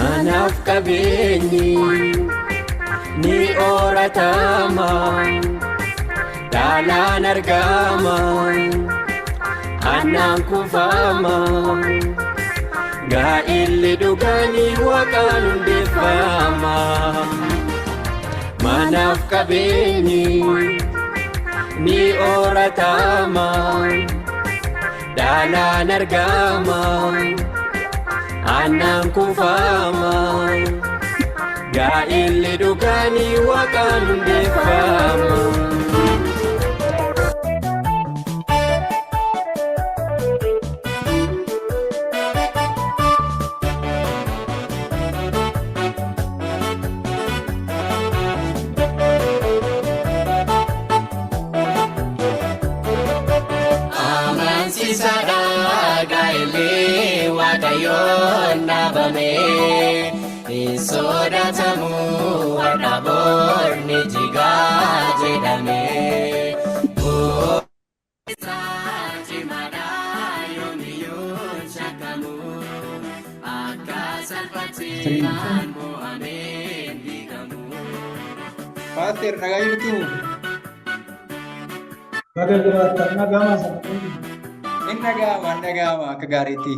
Manaf kabeenyi ni oratama Dalan argama Anang kufama Gaili dugani wakan undifama Manaf kabeenyi ni oratama Dalan argama Anang kufama Gaili dugani wakan undifama Wakayon nabame Isodatamu Wadabor Nijiga jedame Sajimada Yomiyun Shakamu Akasalpatianmu Amin Digamu Pastor, nagayon tu. Bagal gerak nagama sa Nagama kagariti.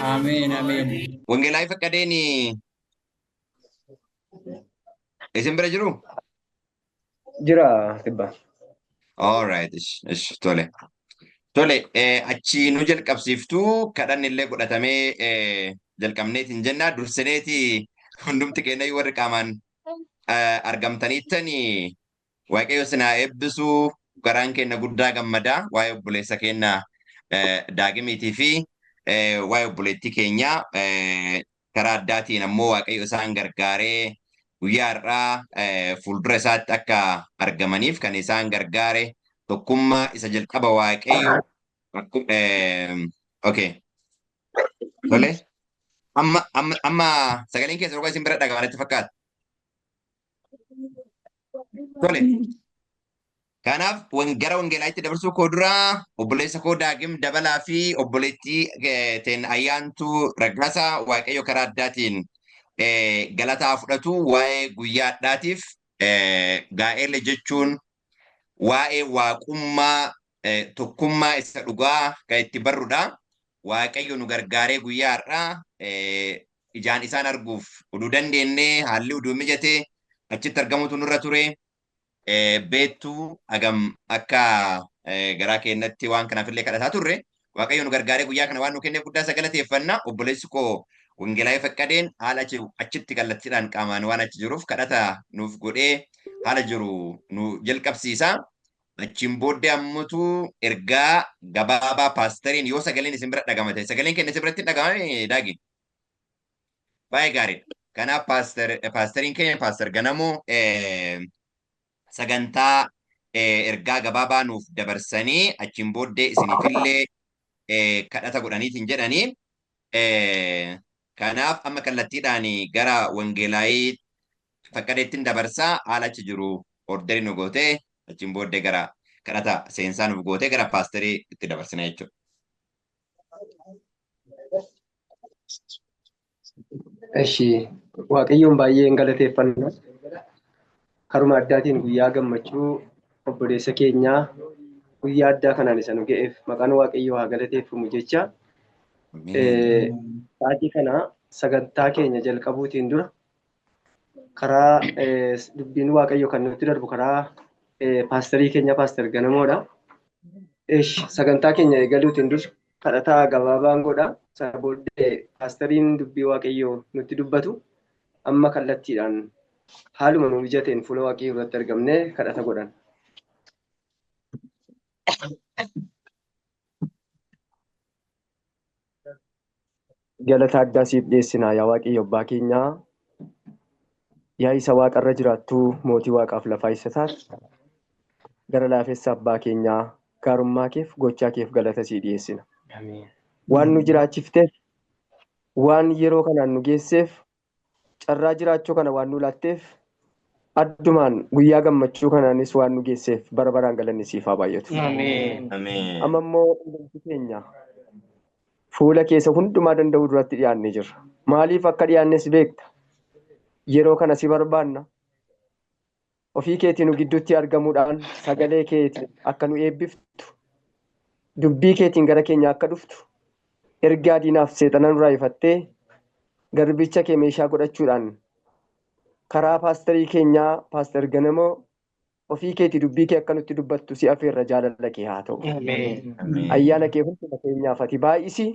Amin, amin. Wangeelaa fakkadeen isin bira jiru? Jira tibba. All right, tole. Tole, achi nu jalqabsiiftuu kadhan illee godhatamee jalqabneetiin jenna dursineeti hundumti keenya warri qaamaan argamtaniittanii waaqayyo sinaa eebbisuu garaan keenya guddaa gammadaa waa'ee obboleessa keenya daagimiitii fi waa'ee obboleettii keenya karaa addaatiin ammoo waaqayyo isaan gargaaree guyyaa har'aa fuuldura isaatti akka argamaniif kan isaan gargaare tokkummaa isa jalqaba waaqayyo okay tole amma sagaleen keessa dhugaa isin bira dhaga'amanitti fakkaata tole kanaaf gara wangeelaa'itti dabarsuu koo duraa obboleessa koo daagim dabalaa fi obboleettii teen ayyaantuu raggaasaa waaqayyo karaa addaatiin galataa fudhatu waa'ee guyyaa addaatiif gaa'ela jechuun waa'ee waaqummaa tokkummaa isa dhugaa kan itti barrudha. Waaqayyo nu gargaaree guyyaa har'aa ijaan isaan arguuf oduu dandeenyee haalli oduu mijatee achitti argamutu nurra ture. Beektuu agam akka garaa keenyatti waan kanaafillee kadhataa turre. Waaqayyo nu gargaaree guyyaa kana waan nu kenneef guddaa galateeffanna. Obboleessi koo wangeelaa fakkadeen haala achitti kallattiidhaan qaamaan waan achi jiruuf kadhata nuuf godhee haala jiru nu jalqabsiisa. Achiin booddee ammutu ergaa gabaabaa paastariin yoo sagaleen isin bira dhagamate sagaleen keenya isin biratti dhagamame daagi. Baay'ee gaariidha. Kanaaf paastariin keenya paastar Ganamoo sagantaa ergaa gabaabaa nuuf dabarsanii achiin booddee isiniifillee kadhata godhaniitiin jedhanii kanaaf amma kallattiidhaan gara wangeelaayii fakkadeettiin dabarsaa haala achi jiru orderii nu gootee achiin booddee gara kadhata seensaa nuuf gootee gara paasterii itti dabarsina jechuudha. Eshi waaqayyoon baay'ee galateeffanna. Karuma addaatiin guyyaa gammachuu obboleessa keenyaa guyyaa addaa kanaan isa nu ga'eef maqaan waaqayyoo haa galateeffamu jecha sa'aatii kana sagantaa keenya jalqabuutiin dura karaa dubbiin waaqayyo kan nutti darbu karaa paasterii keenya paaster Ganamoodha. Sagantaa keenya eegaluutiin dura kadhataa gabaabaan godha. Sana booddee paasteriin dubbii waaqayyoo nutti dubbatu amma kallattiidhaan haaluma nu mijateen fuula waaqayyoo irratti argamnee kadhata godhan. Galata addaa siif dhiyeessinaa yaa waaqayyo abbaa keenyaa. Yaa isa waaqarra jiraattuu mootii waaqaaf lafaa isa taate gara laafessa abbaa keenyaa gaarummaa keef gochaa keef galata sii dhiyeessina. Waan nu jiraachifteef waan yeroo kanaan nu geesseef carraa jiraachuu kana waan nu laatteef addumaan guyyaa gammachuu kanaanis waan nu geesseef bara baraan galanni siif haa baay'atu. Ameen. Amma immoo hundumti keenya fuula keessa hundumaa danda'u duratti dhiyaannee jirra. Maaliif akka dhiyaannes beekta? Yeroo kana si barbaanna. Ofii keetii nu gidduutti argamuudhaan sagalee keetiin akka nu eebbiftu, dubbii keetiin gara keenya akka dhuftu, ergaa diinaaf seexana nurraa ifattee garbicha kee meeshaa godhachuudhaan karaa paasterii keenyaa paaster Ganamoo ofii keetii dubbii kee akka nutti dubbattu si afeerra jaalala kee haa ta'u. Ayyaana kee hunduma keenyaaf ati baay'isi.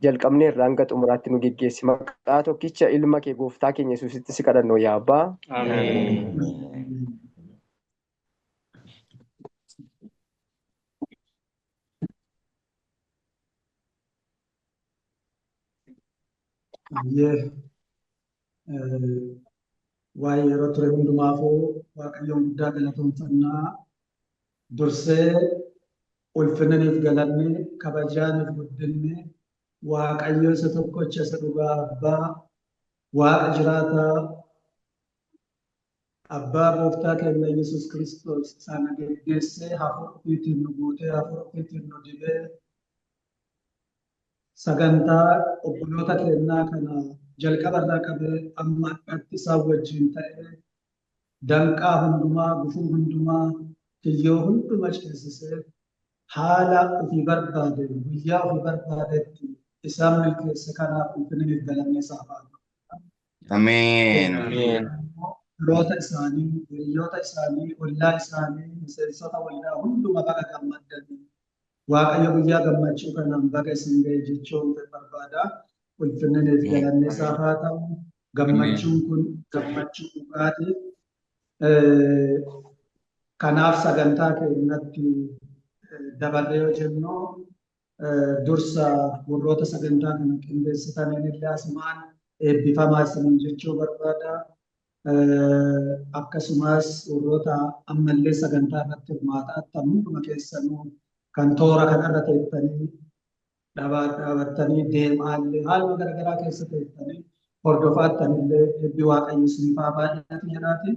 Jalqabnee irraa hanga xumuraatti nu geggeessi. Maqaa tokkicha ilma kee gooftaa keenya Yesuusitti si kadhannoo yaa Abbaa. Waa'ee yeroo ture hundumaafuu Waaqayyoon guddaa galatoomfannaa dursee ulfinaniif galanni kabajaaniif guddinni Waaqayyo isa tokkicha isa dhugaa Abbaa Waaqa jiraataa Abbaa gooftaa keenya Yesuus Kiristoos isaan geggeessee hafuura ofiitiin nu guutee hafuura ofiitiin nu dibee sagantaa obboloota keenyaa kana jalqabarraa qabee amma akkatti isaan wajjin ta'ee danqaa hundumaa gufuu hundumaa kiyyoo hunduma ceesisee haala ofii barbaade guyyaa ofii barbaadetti isaan milkeesse kanaaf ulfinaniif galanni isaaf haa ta'u. Ameen. Firoota isaanii, hiriyoota isaanii, ollaa isaanii, miseensota waldaa hunduma baga gammadanii Waaqayyo guyyaa gammachuu kanaan baga isin ga'e jechuun barbaada. Ulfinaniif galanni isaaf haa ta'u. Gammachuun kun gammachuu dhugaati. Kanaaf sagantaa keenyatti dabarree yoo jennu dursa warroota sagantaa kana qindeessitaniin illee asumaan eebbifamaa isiniin jechuu barbaada. Akkasumas warroota ammallee sagantaa irratti hirmaatan hunduma keessanuu kan toora kanarra teessanii dhaabattanii deemaallee haaluma garaagaraa keessa teessanii hordofaatanillee eebbi Waaqayyo isiniif haa baay'atu jedhaati.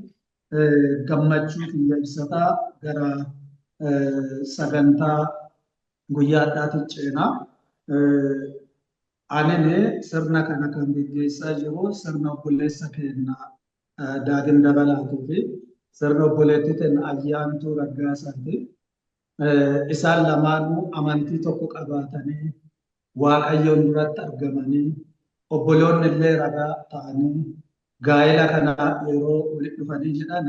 Gammachuu kiyya ibsataa gara sagantaa guyyaa addaatti ceenaa. Anini sirna kana kan gaggeessaa jiru sirna obboleessa keenyaa Daagim Dabalaatii fi sirna obboleettii keenya Ayyaantuu Raggaasaati. Isaan lamaanuu amantii tokko qabaatanii Waaqayyoon duratti argamanii obboloonni illee ragaa ta'anii gaa'ela kana yeroo walitti dhufanii jedhan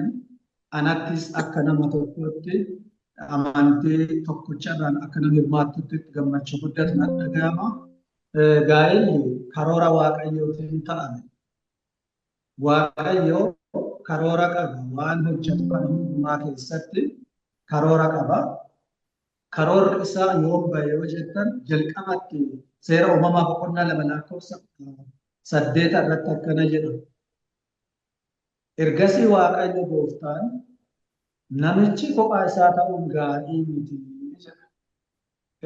anattis akka nama tokkotti amantii tokkicharraan akka nama hirmaattutti gammachuu guddatu natti dhaga'ama. Gaa'elli karoora Waaqayyootiin ta'ame. Waaqayyo karoora qaba waan hojjetu kan hundumaa keessatti karoora qaba. Karoorri isaa yoo bahe yoo jettan jalqabatti seera uumamaa boqonnaa 2:8 irratti akkana jedha. Ergasii Waaqayyo gooftaan namichi kophaa isaa ta'uun gaarii miti jedha.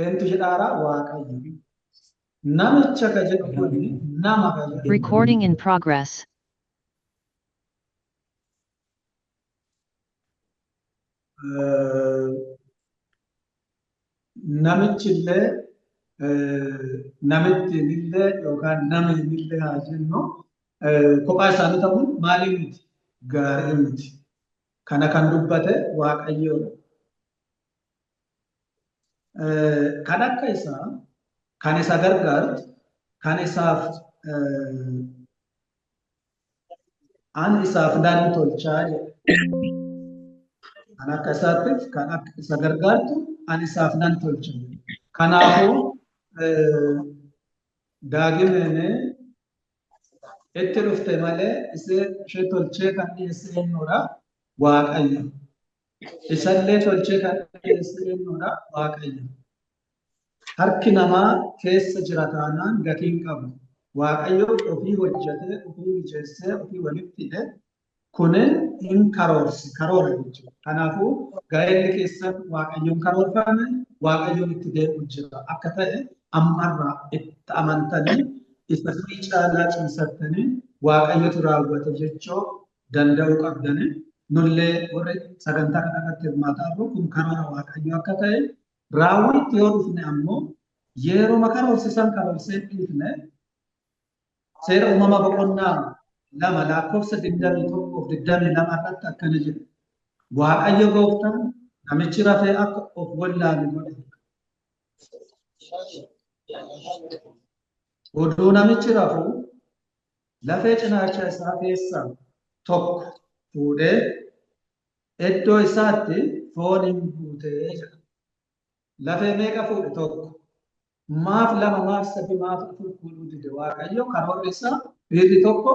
Eentu jedhaara Waaqayyo. Namicha ka jedhu kun nama ka jedhu. Recording in progress. Namichillee namittiinillee yookaan namiinillee haa jennu kophaa isaanii ta'uun maaliif miti gaarii miti. Kana kan dubbate Waaqayyoodha. Kan akka isaa kan isa gargaartu kan isaaf an isaaf nan tolchaa jedha. Kan akka isaattis kan akka isa gargaartu an isaaf nan tolcha. Kanaafuu Daagimeen itti dhufte malee ishee tolchee kan dhiyeesse eenyudha Waaqayyo. Isallee tolchee kan dhiyeesse eenyudha Waaqayyo. Harki namaa keessa jira taanaan gatiin qabu. Waaqayyo ofii hojjetee, ofii mijeessee, ofii walitti hidhe kunin hin karoora jechuudha. Kanaafuu gaa'elli keessan Waaqayyoon karoorfame Waaqayyoon itti deemu jira. Akka ta'e ammarraa itti amantanii isa fi caalaa cimsattanii Waaqayyotu raawwate jechuu danda'uu qabdani. Nullee warri sagantaa kanarratti hirmaataa jiru kun karoora waaqayyoo akka ta'e raawwitti yoo dhufne ammoo yeroo karoorsisan karoorsee dhiifne seera uumama boqonnaa 2 lakkoofsa 21-22 irratti akkana jedha. Waaqayyo gooftaan namichi rafee akka of wallaalu godhe. Oduu namichi rafu lafee cinaacha isaa keessaa tokko fuudhee iddoo isaatti foon hin buutee jedha. Lafee meeqa fuudhe tokko. Maaf lama maaf sadi maaf afur fuudhuu dide waaqayyo karoorri isaa dhiirri tokko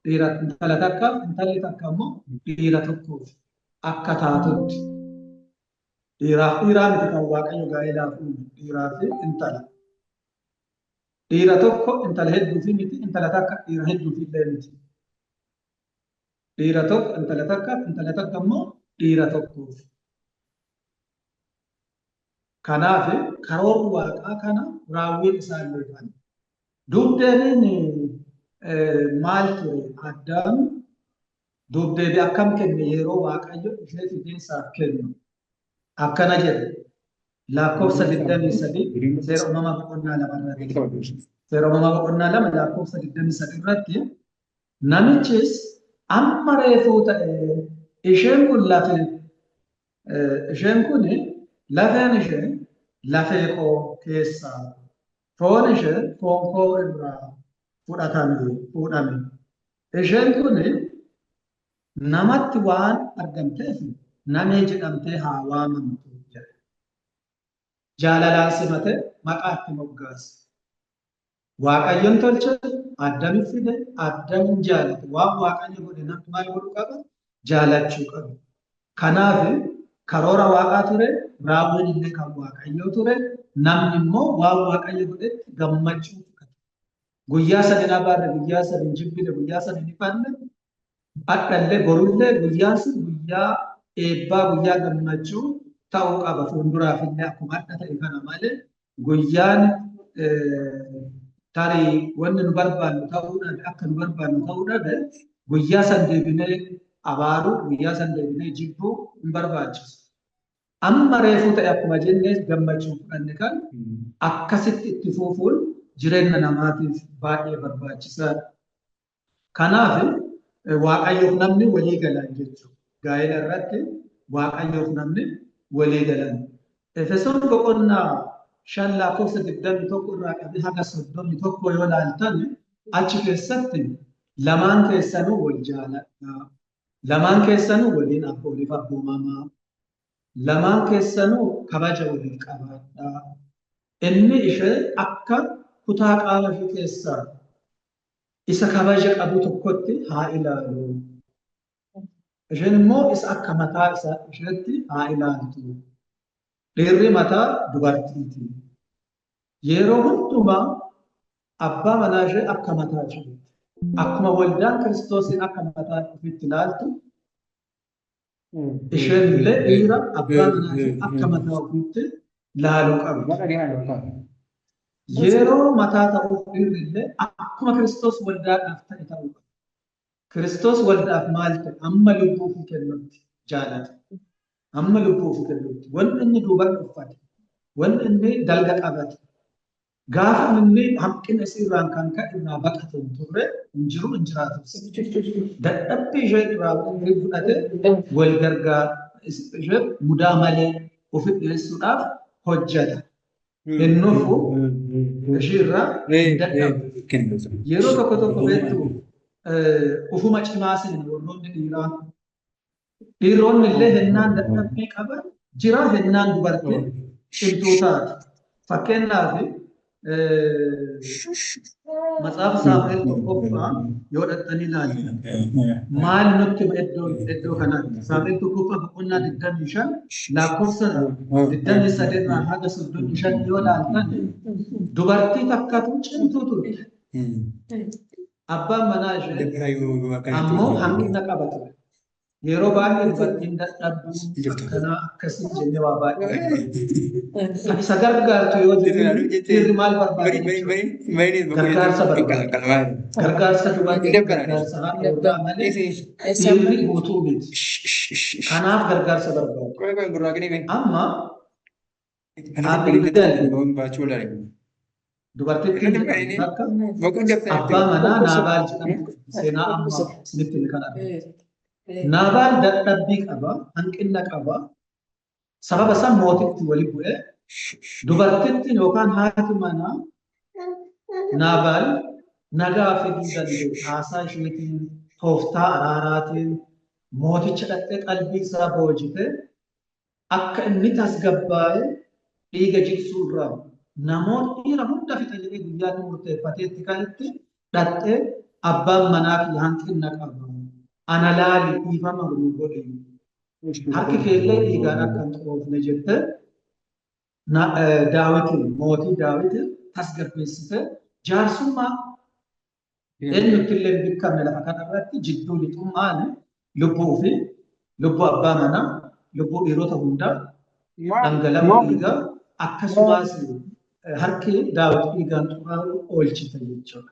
dhiira intala takka intalli takka immoo dhiira tokkoof akka taatutti. Dhiiraaf dhiiraa miti kan waaqayyo gaa'elaaf uume dhiiraa fi intala. Dhiira tokko intala hedduu fi miti intala takka dhiira hedduu fi illee miti. Dhiira tokko intala takka immoo dhiira tokkoof. Kanaaf karoorri waaqaa kana raawwiin isaa illee kan. Dubdeebiin maal ture Addaam dubdeebii akkam kenne yeroo waaqayyo ishee fideessaaf kennu. Akkana jedhe lakkoofsa 23 seera uumama boqonnaa 2 irratti. Seera uumama boqonnaa 2 lakkoofsa 23 irratti namichis amma reefuu ta'e isheen kun lafeen ishee lafee koo keessaa foon ishee foon koo irraa fuudhame. Isheen kun namatti waan argamteef namee jedhamtee haa waamamtu jedhe. Jaalalaan simate maqaatti moggaase. Waaqayyoon tolche Addaamiif fide Addaamiin jaalate. Waan waaqayyo godhe namni maal godhuu qaba? Jaalachuu qaba. Kanaaf karoora waaqaa ture, raawwiin illee kan waaqayyoo ture, namni immoo waan waaqayyo godhetti gammachuu qaba. Guyyaa sana hin abaarre, guyyaa sana hin jibbine, guyyaa sana hin ifanne, adhallee borullee guyyaan sun guyyaa eebbaa, guyyaa gammachuu ta'uu qaba. Fuulduraaf illee akkuma adda ta'e kana malee guyyaan tarii wanni nu barbaannu ta'uu dhabe akka nu barbaannu ta'uu dhabe guyyaa san deebinee abaaruu, guyyaa san deebinee jibbuu hin barbaachisu. Amma reefuu ta'e akkuma jennee gammachuu fudhanne kan akkasitti itti fufuun jireenya namaatiif baay'ee barbaachisaadha. Kanaaf waaqayyoof namni walii galan jechuudha. Gaa'ela irratti waaqayyoof namni walii galan. Efesoon boqonnaa 5 lakkoofsa 21 irraa qabee haga 31 yoo ilaaltan achi keessatti lamaan keessanuu wal jaaladhaa. Lamaan keessanuu waliin abbooliif abboomamaa. Lamaan keessanuu kabaja waliin qabaadhaa. Inni ishee akka kutaa qaama ishee keessaa isa kabaja qabu tokkotti haa ilaalu. Isheen immoo isa akka mataa isaa isheetti haa ilaaltu. Dhiirri mataa dubartiiti. Yeroo hundumaa abbaa manaa ishee akka mataa isheetti. Akkuma waldaan Kiristoosiin akka mataa ofiitti ilaaltu, isheen illee dhiira abbaa manaa ishee akka mataa ofiitti ilaaluu qabdi. Yeroo mataa ta'uuf dhiirri illee akkuma Kiristoos waldaadhaaf ta'e ta'uu qaba. Kiristoos waldaaf maal ta'e amma lubbuu ofii kennutti jaalata. Amma lubbuu ofii kennutti. Wanti inni duubatti uffate, wanti inni dalga qabate, gaafa inni hanqina isiirraan kan ka'e irraa baqate hin turre hin jiru hin jiraatu. Dadhabbii ishee irraa fudhate wal gargaara. Ishee mudaa malee ofi dhiyeessuudhaaf hojjeta. Innufu ishiirraa hin dadhabu. Yeroo tokko tokko beektu ufuma cimaa seenan warroonni dhiiraa. Dhiironni illee hennaan dadhabbii qaban jira, hennaan dubartiin cimtuu taati. Fakkeenyaaf Matsaaf Saamu'eel tokkoffaa yoo dhaqxanii ilaalan maal nutti iddoo kanatti Saamu'eel tokkoffaa boqonnaa 25 lakkoofsa 23 irraa haga 35 yoo ilaaltan dubartii takkatu cimtuu turte. Abbaan manaa ishee ammoo hanqina qaba ture. yeroo baay'ee dubartiin dadhabduu kanaa akkasii jennee waa baay'ee kan isa gargaartu yoo jennu dhiirri maal barbaada gargaarsa barbaada. Gargaarsa dubartii gargaarsa haadha warraa malee dhiirri guutuu miti. Kanaaf gargaarsa barbaada. Amma Abiigail dubartittiin bakka abbaa manaa Naabaal jedhamtu seenaa amma isinitti ni kan argamu. Naabaal dadhabbii qaba, hanqina qaba. Sababa san mootitti wali bu'ee dubartittiin yookaan haati manaa Naabaal nagaa fiduu danda'u haasaa isheetiin tooftaa araaraatiin mooticha dhaqxee qalbii isaa boojite akka inni tasgabbaa'ee dhiiga jigsuu irraa namoonni dhiira hunda fixa jedhee guyyaatti murteeffateetti kan itti dhaqxee abbaan manaa fi hanqina qaba. Ana laali dhiifama gurguruu godhe. Harki keellee dhiigaan akka hin xuroofne jette Daawitiin mootii Daawitiin tasgabbeessite jaarsummaa eenyutti illee hin beekamne lafa kanarratti jidduu lixummaan lubbuu abbaa manaa lubbuu dhiirota hundaa dhangala'uu dhiigaa akkasumas harki Daawit dhiigaan xuraa'uu oolchite jechuudha.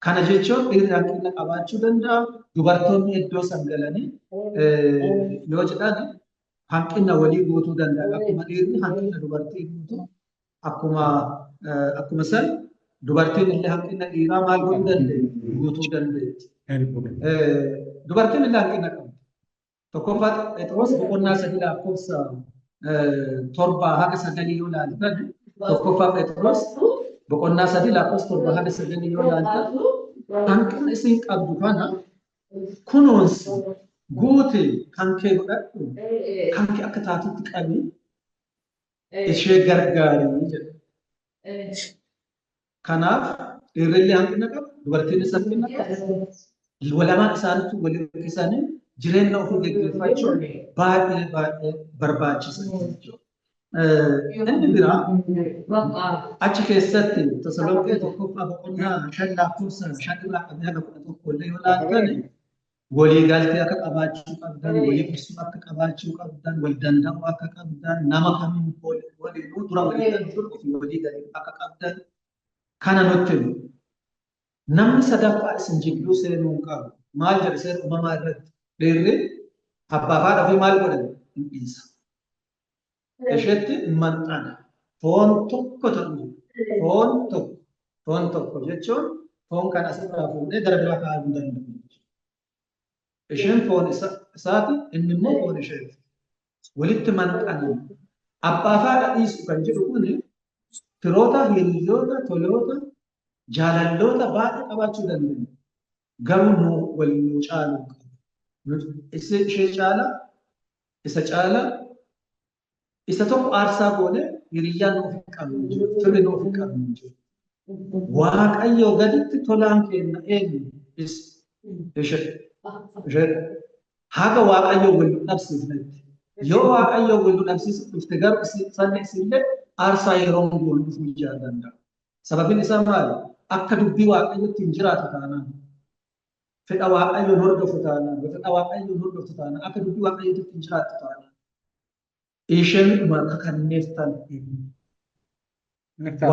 Kana jechuun dhiirri hanqina qabaachuu danda'a. Dubartoonni iddoo san galanii yoo jedhan hanqina walii guutuu danda'a. Akkuma dhiirri hanqina dubartii guutuu akkuma san dubartiin illee hanqina dhiiraa maal godhuu dandeetti? Guutuu dandeetti. Dubartiin illee hanqina qabdi. Tokkoffaa Phexros boqonnaa 3 lakkoofsa 7 haga 9 yoo ilaaltan tokkoffaa Phexros boqonnaa 3 lakkoofsa 7 haga 9 yoo ilaaltan hanqina isiin qabdu kana kunuunsi guute kan kee godhadhu kan kee akka taatutti qabi ishee gargaarii jedha. Kanaaf dhiirri hanqina qabu dubartiin hanqina qabu walamaan isaaniitu walii hirkisanii jireenya ofii gaggeeffachuun baay'ee barbaachisa jechuudha. Inni biraa achi keessatti Tasalonqee tokkoffaa boqonnaa 5 lakkoofsa 5 irraa qabee haga 11 illee yoo ilaaltan walii galtee akka qabaachuu qabdan, walii ibsuu akka qabaachuu qabdan, wal danda'uu akka qabdan, nama kamiin waliinuu dura walii galtuu ofii walii galuu akka qabdan kana nutti himu. Namni sadaffaa isin jidduu seenuu hin qabu. Maal jedhe seera uumamaa irratti dhiirri abbaa fi haadha ofii maal godhan hin dhiisa. Isheetti maxxana foon tokko ta'u foon tokko jechuun foon kan asirraa fuudhee gara biraa kaa'uu hin danda'u. Isheen foon isaati inni immoo foon isheeti. Walitti maxxana abbaa fi haadha dhiisu kan jedhu kun firoota, hiriyoota, toloota, jaalalloota baay'ee qabaachuu dandeenya. Garuu nu waliin nu caaluu qabu. Ishee caala, isa caala, isa tokko aarsaa goone hiriyyaan nuuf hin qabnu jiru, firri nuuf hin qabnu jiru. Waaqayyo gaditti tolaan kenna eenyu ishee haga Waaqayyo wal nu dhabsiifnetti. Yoo Waaqayyo wal nu dhabsiisu dhufte garuu sanni isillee aarsaa yeroo goonu dhufuu danda'a. Sababiin isaa maali? Akka dubbii Waaqayyotti hin jiraatu taanaan. Fedha Waaqayyoon hordofu taanaan, fedha Waaqayyoon hordofu taanaan, akka dubbii Waaqayyotti hin jiraatu taanaan. Isheen dhuma kanneeftan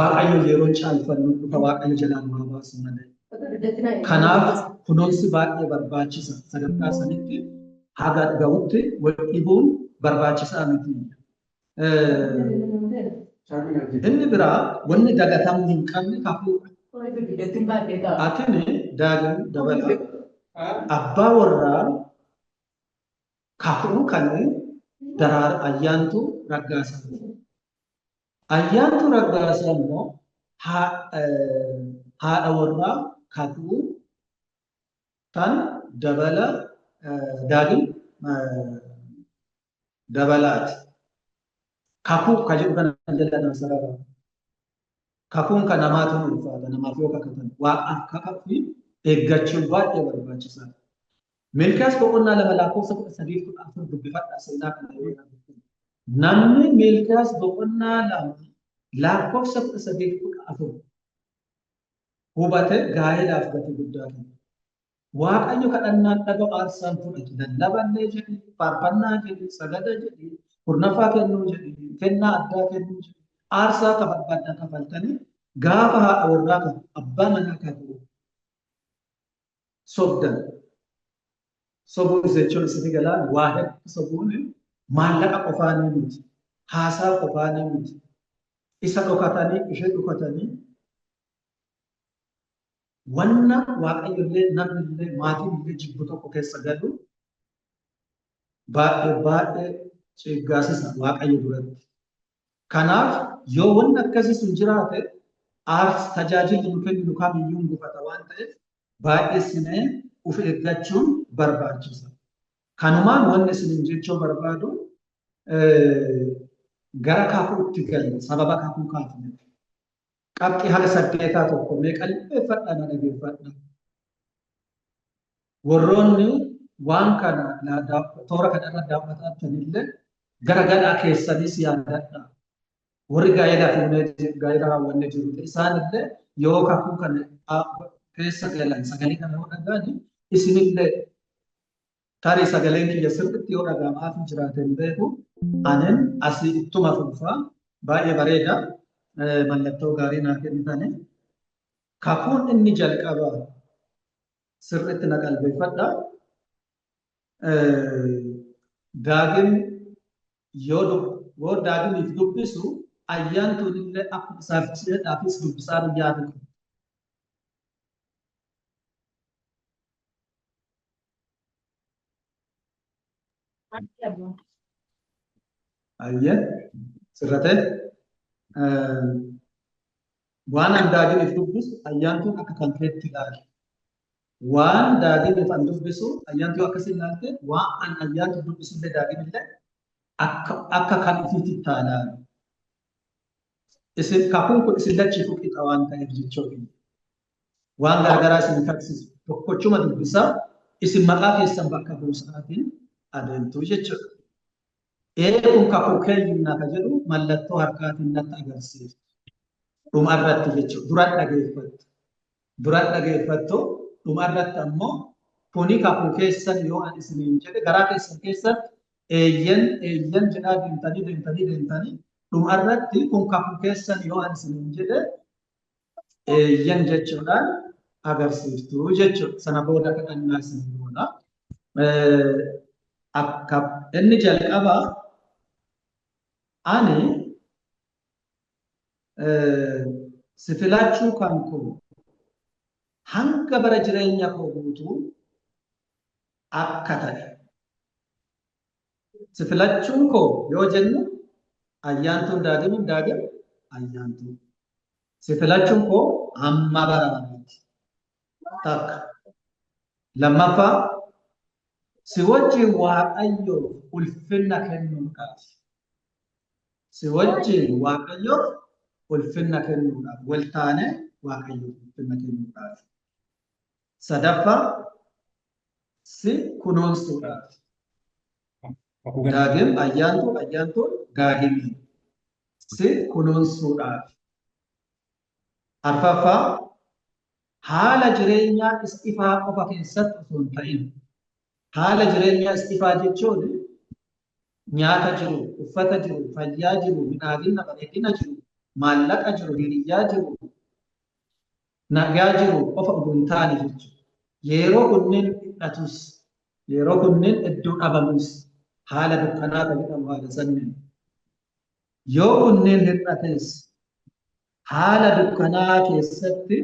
Waaqayyo yeroo caalfannu dhufa Waaqayyo jalaan waa baasu malee. Kanaaf kunuunsi baay'ee barbaachisa. Sadarkaa sanitti haga ga'utti wal dhibuun barbaachisaa miti. Inni biraa wanni dagatamuu hin qabne kakuudha. Atini daadhiin dabala abbaa warraa kakuu kan daraara ayyaantu raggaasaa. Ayyaantu raggaasaa immoo haadha warraa kakuu kan dabala daadhii dabalaati. Kakuu kan jedhu kana jalaa sarara. Kakuun kan namaatu ulfaata namaaf yoo kakatan waaqaaf kakuu eeggachuun baay'ee barbaachisaadha. Milkiyaas boqonnaa 2 lakkoofsa 13 dubbifadhaa seenaa kana yoo ilaaltan. Namni Milkiyaas boqonnaa 2 lakkoofsa 13 hubate gaa'elaaf gati guddaa kenna. Waaqayyo kadhannaan dhaga'u aarsaan fudhatu lallaballee jedhi faarfannaa jedhi sagada jedhi kurnaffaa kennuu jedhi kennaa addaa kennuu jedhi aarsaa kabaddaa kafaltanii gaafa haadha warraa kan abbaa manaa kan sobdan sobuu jechuun isin galaan waa hedduu sobuun maallaqa qofaanii miti haasaa qofaanii miti isa dhokatanii ishee dhokatanii wanna waaqayyoillee namnillee maatiinillee jibbu tokko keessa galu baay'ee ceeggaasisa waaqayyo duratti. Kanaaf yoo wanni akkasii sun jiraate tajaajilli nu kennu kamiyyuu hin gufata waan ta'eef baay'eessinee of eeggachuun barbaachisa. Kanumaan wanni isin jechuu barbaadu gara kakuutti galle sababa kakuu kaafne. Qabxii haga saddeetaa tokko mee qalbeeffadha na dhageeffadha. Warroonni waan kana toora kanarra daawwatanillee gara gadhaa keessanis yaadadha. Warri gaa'ela fuunee gaa'ela raawwannee jiru isaanillee yoo kakuu kana keessa galan sagalee kana yoo dhagaani isinillee tarii sagaleen kiyya sirriitti yoo dhaga'amaa fi jiraatan beeku anin asii ittuma fufaa baay'ee bareeda. Mallattoo gaarii naa kennitanii kakuun inni jalqaba sirriitti na qalbeeffadha. Daagim yoo daagimiif dubbisu ayyaantuun illee akkuma isaaf cidheedhaafis dubbisaa biyyaa ta'u. Ayyee sirratee. Waan an daagimiif dubbisu ayyaantuun akka kan keetti ilaali. Waan daagimiif an dubbisu ayyaantuu akkasii ilaalte waan an ayyaantu dubbisu illee daagimillee akka kan ifiitti ilaali. Isin kakuun kun isin lachiifuu qixa waan ta'eef jechuudha. Waan garaagaraa isin taksisu tokkochuma dubbisaa isin maqaa keessan bakka buusaatiin adeemtu jechuudha. Kun kakuu keenya kan jedhu mallattoo harkaatiin natti agarsiisa. Dhuma irratti jechuudha. Dura dhageeffattu dhuma irratti ammoo kuni kakuu keessan yoo an isiniin jedhe garaa keessan keessatti eeyyan jedhaa deemtanii dhuma irratti kun kakuu keessan yoo an isiniin jedhe eeyyan jechuudhaan agarsiiftu jechuudha. Sana booda kadhannaa isin goona. Akka inni jalqabaa ani si filachuu kan koo hanga bara jireenya koo guutuu akka ta'e. Si filachuun koo yoo jennu ayyaantuun daagim ayyaantuu. Si filachuun koo hamma baramaatti. Takka. Lammaffaa si wajjin waaqayyo ulfinna kennuudhaaf. Si wajjin waaqayyo ulfinna kennuudhaaf. Wal taane waaqayyo ulfinna kennuudhaaf. Sadaffaa si kunuunsuudhaaf. Daagim ayyaantuun daagimii. Si kunuunsuudhaaf. Arfaffaa haala jireenyaa istifaa qofa keessatti osoo hin ta'in haala jireenyaa istifaa jechuun nyaata jiru, uffata jiru, fayyaa jiru, midhaagina bareedina jiru, maallaqa jiru, hiriyyaa jiru, nagaa jiru qofa osoo hin taane jechuudha. Yeroo kunneen hidhatus, yeroo kunneen iddoo dhabamus haala dukkanaa kan jedhamu haala sanniin. Yoo kunneen hir'ates haala dukkanaa keessatti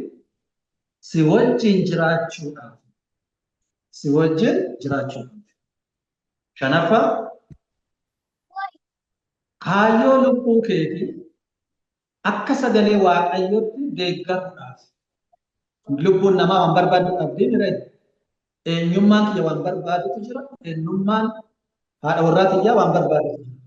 si wajjin jiraachuudhaaf. Si wajjin jiraachuudhaaf. Shanaffaa kaayyoo lubbuu keetii akka sagalee waaqayyootti deeggaruudhaaf. Lubbuun namaa waan barbaadu dhabdee mira eenyummaan kiyya waan barbaadutu jira. Eenyummaan haadha warraa kiyyaa waan barbaadutu jira.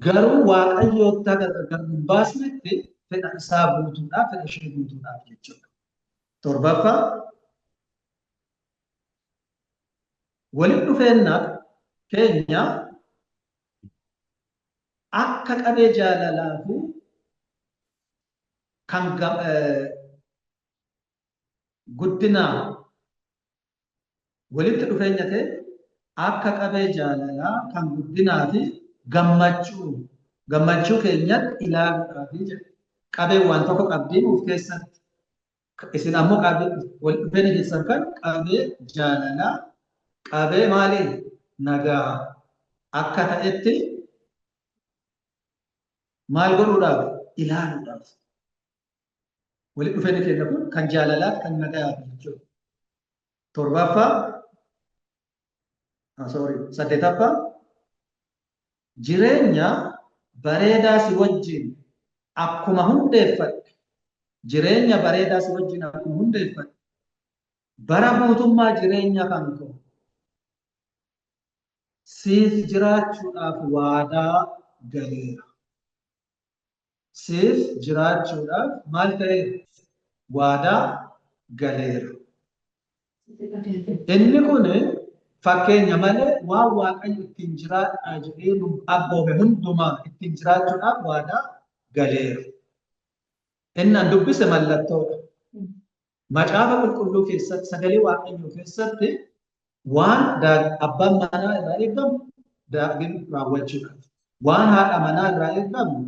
Garuu waaqayyootti agargar hin baasnetti fedha isaa guutuudhaaf, fedha ishee guutuudhaaf jechuudha. Torbaffaa walitti dhufeenya keenya akka qabee jaalalaa fi kan guddina walitti dhufeenya ta'e akka qabee jaalalaa kan guddinaa fi gammachuu keenyatti ilaaluudhaafi jedha. Qabeen waan tokko qabdiin of keessatti. Isin ammoo qabee walitti dhufeenya keessan kan qabee jaalalaa, qabee maalii nagaa akka ta'etti maal godhuudhaaf ilaaluudhaaf. Walitti dhufeenya keenya kun kan jaalalaa kan nagaa jechuudha. Torbaffaa saddeetaffaa jireenya bareedaa si wajjin akkuma hundeeffadhe jireenya bareedaa si wajjin akkuma hundeeffadhe bara guutummaa jireenya kan koo siif jiraachuudhaaf waadaa galeera. Siif jiraachuudhaaf maal ta'eera? Waadaa galeera. Inni kun fakkeenya malee waan Waaqayyo ittiin jiraadhaa jedhee nu abboome hundumaa ittiin jiraachuudhaaf waadaa galeera. Inni an dubbise mallattoodha. Macaafa qulqulluu keessatti sagalee Waaqayyoo keessatti waan abbaan manaa irraa eegamu daa'imni raawwachuudhaaf. Waan haadha manaa irraa eegamu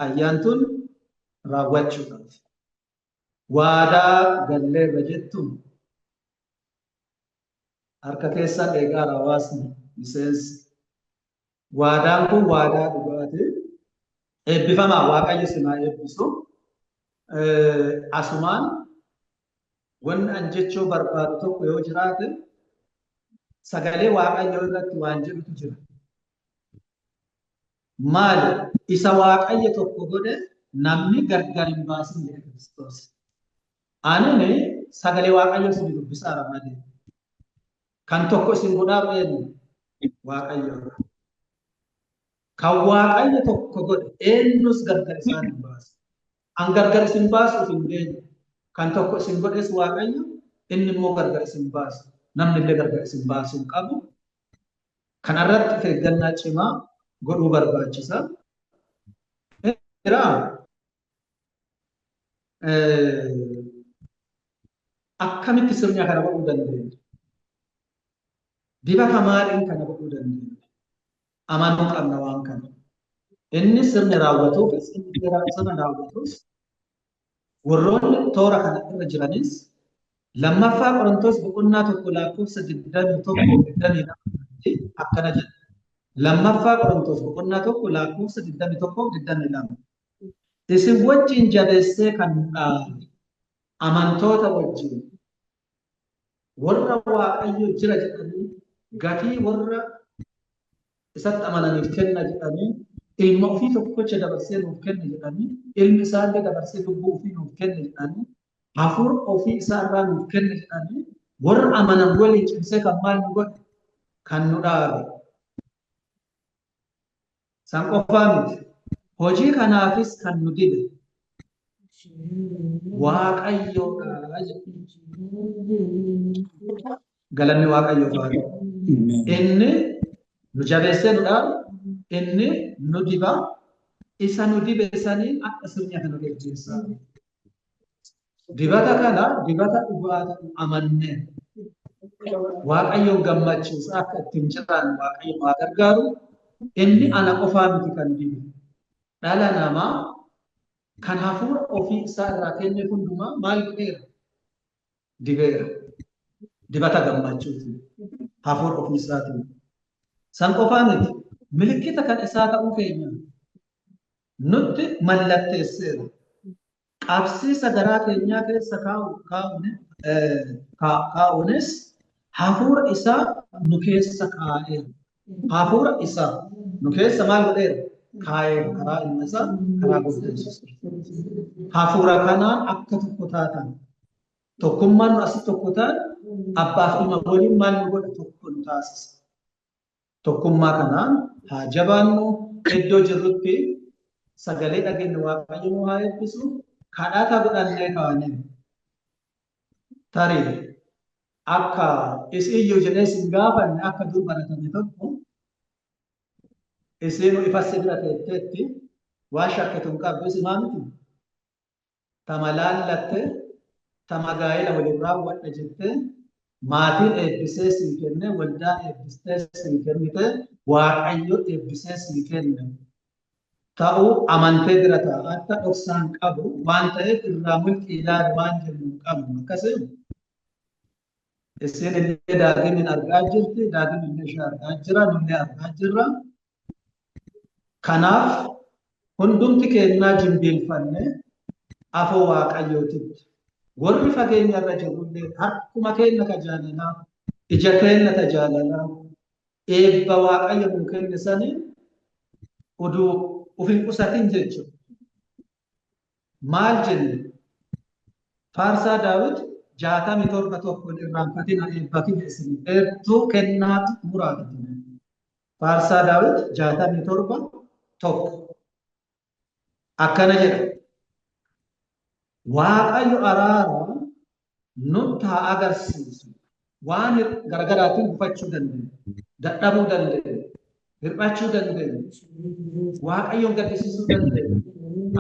ayyaantuun raawwachuudhaaf. Waadaa galleerra jettuun harka keessan eegaa hawaasni miseensi. Waadaan kun waadaa dhugaati. Eebbifamaa Waaqayyo sinaa eebbisu. Asumaan wanni an jechuu barbaadu tokko yoo jiraate sagalee Waaqayyoo irratti waan jedhutu jira. Maali? Isa Waaqayyo tokko godhe namni gargar hin baasin jedhe Kiristoos. Ani sagalee Waaqayyoo isin dubbisaa ramadee. Kan tokko isin godhaa eenyu? Waaqayyo. Kan Waaqayyo tokko godhe eenyus gargar isaan hin baasu. An gargar isin baasuuf hin deemu. Kan tokko isin godhes Waaqayyo, inni immoo gargar isin baasu. Namni illee gargar isin baasuu hin qabu. Kanarratti of eeggannaa cimaa godhuu barbaachisa. Akkamitti sirna kana godhuu dandeenya? Dibata maaliin kana godhuu dandeenya? Amanuu qabna waan kana. Inni sirni raawwatuufis inni sirna raawwatuus warroonni toora kana irra jiranis lammaffaa Qorontos boqonnaa tokko lakkoofsa 21 akkana jedha. Lammaffaa Qorontos boqonnaa tokko lakkoofsa 21 isin wajjin jabeessee kan dhaabe amantoota wajjin warra Waaqayyo jira jedhanii gatii warra isatti amananiif kenna jedhanii ilma ofii tokkicha dabarsee nuuf kenna jedhanii ilmi isaallee dabarsee lubbuu ofii nuuf kenna jedhanii hafuura ofii isaarraa nuuf kenna jedhanii warra amanan waliin cimsee kan maal nu godhe kan nu dhaabe. San qofaa miti. Hojii kanaafis kan nu dide Waaqayyoodha jedhu. Galanni Waaqayyoof haa ta'u. Inni nu jabeessee nu dhaabe, inni nu diba, isa nu dibe saniin akka sirna kana gaggeessaa. Dibata kana dibata dhugaatu amannee Waaqayyoon gammachiisa akka ittiin jiraannu Waaqayyo haa gargaaru. Inni ana qofaa miti kan dibe. Dhala namaa kan hafuura ofii isaa irraa kenne hundumaa maal godheera? Dibeera. Dibata gammachuuti. Hafuura ofii isaatiin. San qofaa miti. Milikkita kan isaa ta'uu keenya nutti mallatteesseera. Qabsiisa garaa keenyaa keessa kaa'uunis hafuura isaa nu keessa kaa'eera. Hafuura isaa nu keessa maal godheera? Kaa'eera karaa ilma isaa karaa gooftaa Yesuus. Hafuura kanaan akka tokko taatan tokkummaan nu asii tokko ta'an abbaaf ilma waliin maal nu godha tokko nu taasisa. Tokkummaa kanaan haa jabaannu iddoo jirrutti sagalee dhageenye Waaqayyo nu haa eebbisu kadhata godhannee kaa'anii tarii akka isiyyuu jedhee sin gaafanne akka dur baratame tokko isiin ifa sibira teetteetti waan shakkitu hin qabdu isimaa miti. Tama laallatte tama gaa'ela waliin raawwadha jettee maatiin eebbisee sii kenne, waldaan eebbistee sii kennite, waaqayyo eebbisee sii kenne ta'uu amantee bira ta'a. Akka dhoksaan qabu waan ta'eef irraa mulqii ilaali waan jennu qabnu akkasii. Isin illee daadhiin argaa jirti, daadhiin illee ishee argaa jira, nullee argaa jirra. Kanaaf hundumti keenyaa jilbiinfanne afoo waaqayyootitti. Warri fageenyarra jirullee harkuma keenya ka jaalalaa, ija keenya ta jaalalaa, eebba waaqayyo nuu kenne sanii oduu ufin qusatin jechuudha. Maal jenne? Faarsaa Daawit 67 tokkoon irraanfatina eebba kiyya isin dheertuu kennaa muraati. Faarsaa Daawit 67 tokko. Akkana jedha. Waaqayyo araara nutti haa agarsiisu. Waan garaagaraatiin gufachuu dandeenya, dadhabuu dandeenya, hir'achuu dandeenya, waaqayyoon gaddisiisuu dandeenya.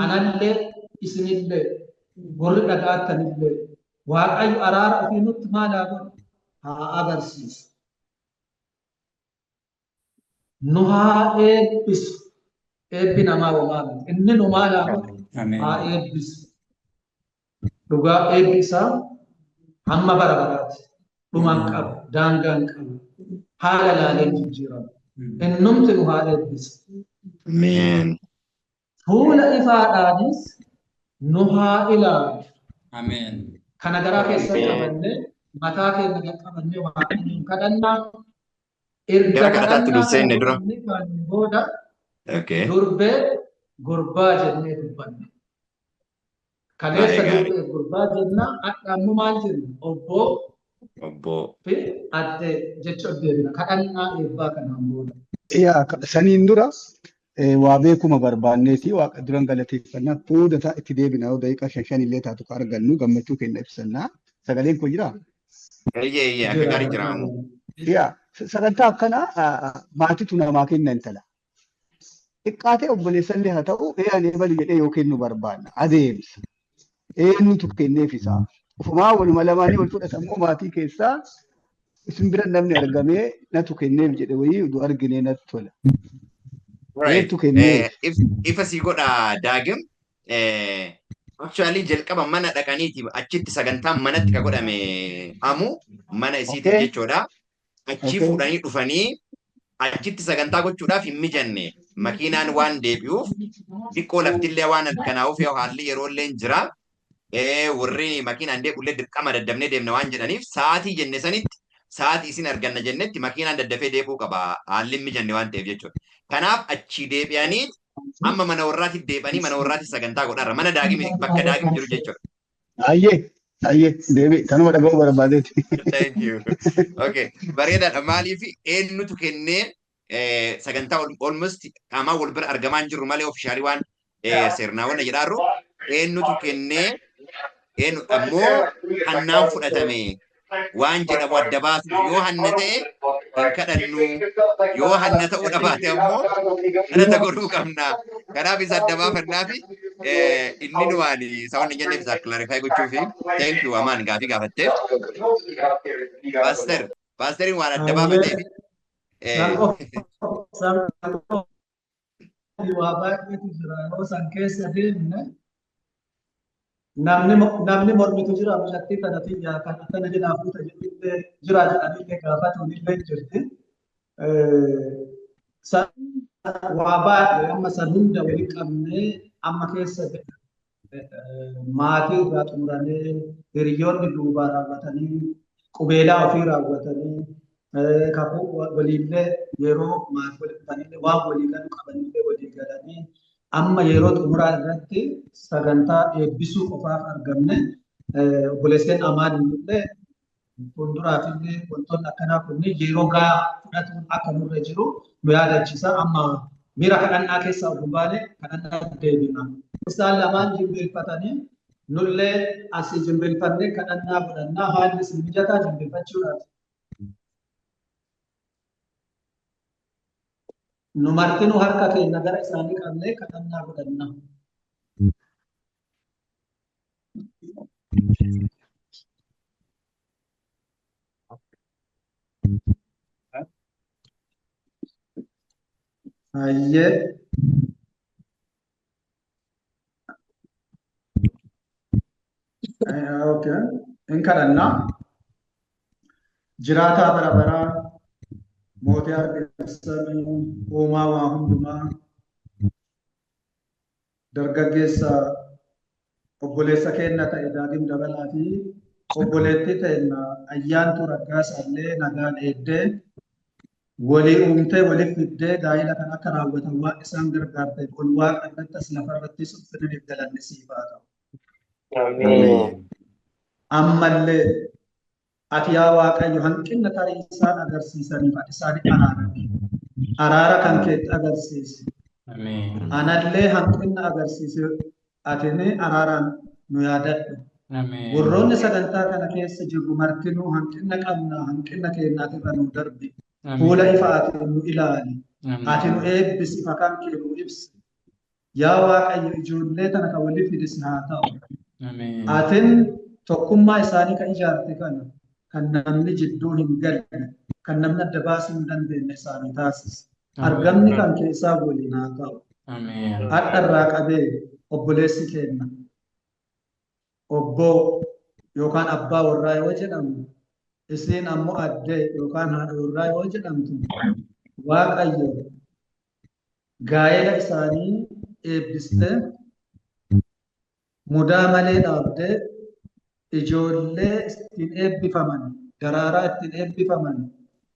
Anallee isinillee warri dhagaattanillee waaqayyo araara ofii nutti maal haa godhu? Haa agarsiisu. Nu haa eebbisu. Eebbi namaa homaa miti. Inni nu maal haa godhu? Haa eebbisu. Dhugaa eebbi isaa hamma bara baraati. Dhumaan qabu, daangaan qabu, haala laaleen jijjiiramu. Innumti nu haa eebbisu. Ameen. Fuula ifaadhaanis nu haa ilaalu. Ameen. Kana garaa keessa qabannee, mataa keenya qabannee waaqayyoon kadhannaa. Gara kadhataatti dursee dura. Booda durbee gurbaa jennee dubbanne. Kaleessa durbee gurbaa jennaa addaammu maal jennu? Obboo fi addee jecha deebina. Kadhannaa eebbaa kanaan booda. Saniin dura waa beekuma barbaanneeti waaqa duran galateeffannaa fuudata itti deebina yoo daqiiqaa 5 illee taatu ka argannu gammachuu keenya ibsannaa. Sagaleen kun jira? Eeyyee akka gaarii jiraamu. Sagantaa akkanaa maatiitu namaa kenna intala. Xiqqaatee obboleessallee haa ta'u ani bali jedhee yoo kennu barbaanna adeemsa. Eenyutu kenneef isaa? Ufumaa waluma lamaanii wal fudhatamuu maatii keessaa isin bira namni argamee natu kenneef jedhe wayii utuu arginee natti tola. Eenyutu kenneef? Ifa sii godha daagim. Actually jalqaba mana dhaqaniiti achitti sagantaan manatti ka godhame amu mana isiiti jechuudha. Achi fuudhanii dhufanii achitti sagantaa gochuudhaaf hin mijanne makiinaan waan deebi'uuf xiqqoo laftillee waan kanaa'uuf haalli yeroollee jira. Warri makiinaan deebi'ullee dirqama daddabnee deemna waan jedhaniif sa'aatii jenne sanitti sa'aatii isin arganna jennetti makiinaan daddafee deebi'uu qaba haalli hin mijanne waan ta'eef jechuudha. Kanaaf achi deebi'anii amma mana warraatti deebi'anii mana warraatti sagantaa godharra mana daagimi bakka daagimi jiru jechuudha. Ayyee deebi kanuma dhaga'uu barbaadeeti. Thank you. Okay. Bareedaadha. Maaliif eenyutu kennee sagantaa almost qaamaa wal bira argamaa hin jirru malee ofishaalii waan sirnaawwan jedhaarru eenyutu kennee eenyu ammoo hannaan fudhatame waan jedhamu adda baasu yoo hanna ta'e hin kadhannu yoo hanna ta'uu dhabaate ammoo kadhata godhuu qabna. Kanaaf isa adda baafannaa fi inni nu waan saawwan hin jenneef isaa clarify gochuuf thank you amaan gaafii gaafatteef. Paasteriin waan adda baafateef. Waa baay'eetu jira yoo san keessa deemne namni mormitu jira biyyattii kanatti kan akkana jedhaa fuuta jedhullee jira jedhanii gaafatuun illee jirti. Waa baay'ee amma san hunda waliin qabnee amma keessa maatii irraa xumuranii hiriyoonni duubaa raawwatanii qubeelaa ofii raawwatanii kakuu waliillee yeroo maatii waliin dhufanillee waan walii galu qabanillee walii galanii amma yeroo xumuraa irratti sagantaa eebbisuu qofaaf argamne obboleesseen amaan illee fuulduraafillee wantoonni akkanaa kunniin yeroo gahaa fudhatuun akka nurra jiru nu yaadachiisa. Amma miira kadhannaa keessaa of baane kadhannaa deebina. Isaan lamaan jilbeeffatanii nullee asii jilbeeffannee kadhannaa godhannaa haalli isin mijataa jilbeeffachuudhaaf. Nu martinuu harka keenya gara isaanii qabnee kadhannaa godhannaa. Ayyee. Okay. In kadhannaa jiraataa bara baraa mootii argamsanii uumaa waa hundumaa dargaggeessa obboleessa keenya ta'e Daagim Dabalaa fi obboleettii ta'e Ayyaantuu Raggaasaa illee nagaan eeddee walii uumtee waliif fiddee gaa'ela kan akka raawwatan waan isaan gargaarteef ol waaqa irratti as lafa irrattis ulfinaniif galanni siif haa ta'u. Ammallee ati yaa Waaqayyo hanqina tarii isaan agarsiisaniif ati isaan araara kan keetti agarsiisi. Anallee hanqina agarsiise atini araaraan nu yaadadhu. Warroonni sagantaa kana keessa jirru martinuu hanqina qabna hanqina keenyaatirra nu darbi. Fuula ifa ati nu ilaali. Ati nu eebbisi ifa kan kee nu ibsi. Yaa Waaqayyo ijoollee tana kan waliif fidisi haa ta'u. Atin tokkummaa isaanii kan ijaarte kana kan namni jidduu hin galle kan namni adda baasuu hin dandeenye isaanii taasisi. Argamni kan keessaa waliin haa ta'u. Hadha irraa qabee obboleessi keenya obboo yookaan abbaa warraa yoo jedhamu isiin ammoo addee yookaan haadha warraa yoo jedhamtu Waaqayyo gaa'ela isaanii eebbistee mudaa malee dhaabdee ijoollee ittiin eebbifaman daraaraa ittiin eebbifaman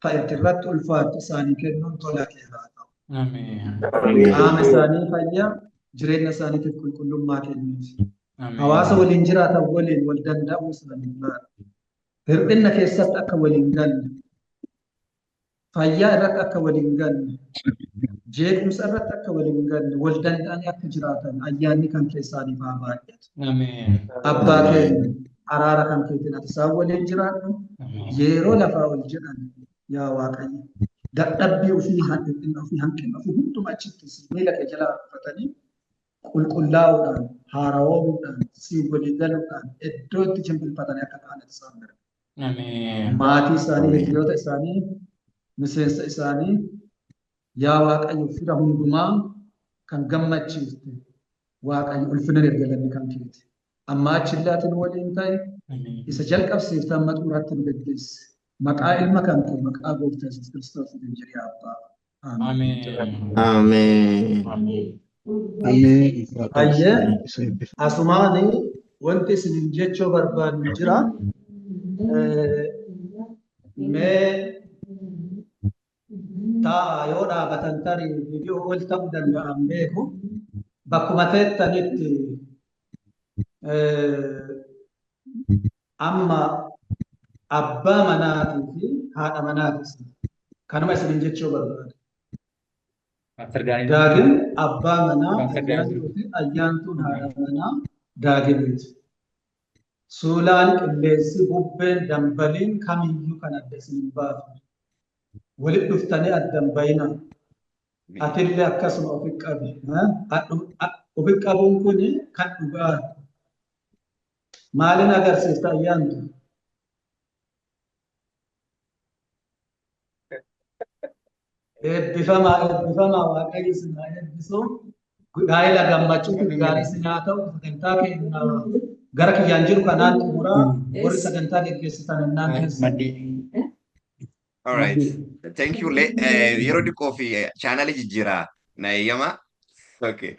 fa'itti irratti ulfaatu isaanii kennuun tola kee haa ta'u. Qaama isaanii fayyaa jireenya isaaniitiif qulqullummaa kennuuf. Hawaasa waliin jiraatan waliin wal danda'uu isaanii baara. Hir'ina keessatti akka waliin galle. Fayyaa irratti akka waliin galle. Jeequmsa irratti akka waliin galle. Wal danda'anii akka jiraatan ayyaanni kan keessaanii haa baay'atu. Abbaa keenya araara kan keetiin ati isaan waliin jiraadhu. Yeroo lafaa ol jedhan yaa Waaqayyo. Dadhabbii ofii hanqina ofii hundumaa achitti miila kee jalaa uffatanii qulqullaa'uudhaan haarawoodhaan si walii galuudhaan iddoo itti jimbilfatanii akka ta'an isaan gargaara. Maatii isaanii hiriyoota isaanii miseensa isaanii yaa Waaqayyo fira hundumaa kan gammachiifte Waaqayyo ulfina ergalanni kan keeti. Amma achillee ati nu waliin ta'e isa jalqabsiiftan maxxuratti nu geggeesse. Maqaa ilma kan ta'e maqaa gooftaa Yesuus Kiristoos hin jedhee abbaa. Ayyee asumaani wanti isin jechuu barbaannu jira. Mee ta'a yoo dhaabatan tarii viidiyoo ol ta'uu danda'an beeku bakkuma teettanitti amma abbaa manaatii fi haadha manaatis kanuma isin jechuu barbaada. Daagim abbaa manaa ayyaantuun haadha manaa daagimiiti. Suulaan qilleensi bubbeen dambaliin kamiyyuu kan adda isin hin baasu. Walitti dhuftanii addan bayina. Atillee akkasuma ofi qabi. Ofi qabuun kun kan dhugaa. Maalin agarsiista ayyaantu? Eebbifama Waaqayyo isin haa eebbisu. Gaa'ela gammachuutu gaarii isin haa ta'u. Sagantaa keenya gara kiyyaan jiru kanaan xumuraa warri sagantaa geggeessitan innaan keessa. All right. Thank you. Yeroo dhiqoo fi chaanalii jijjiiraa na eeyyama. Okay.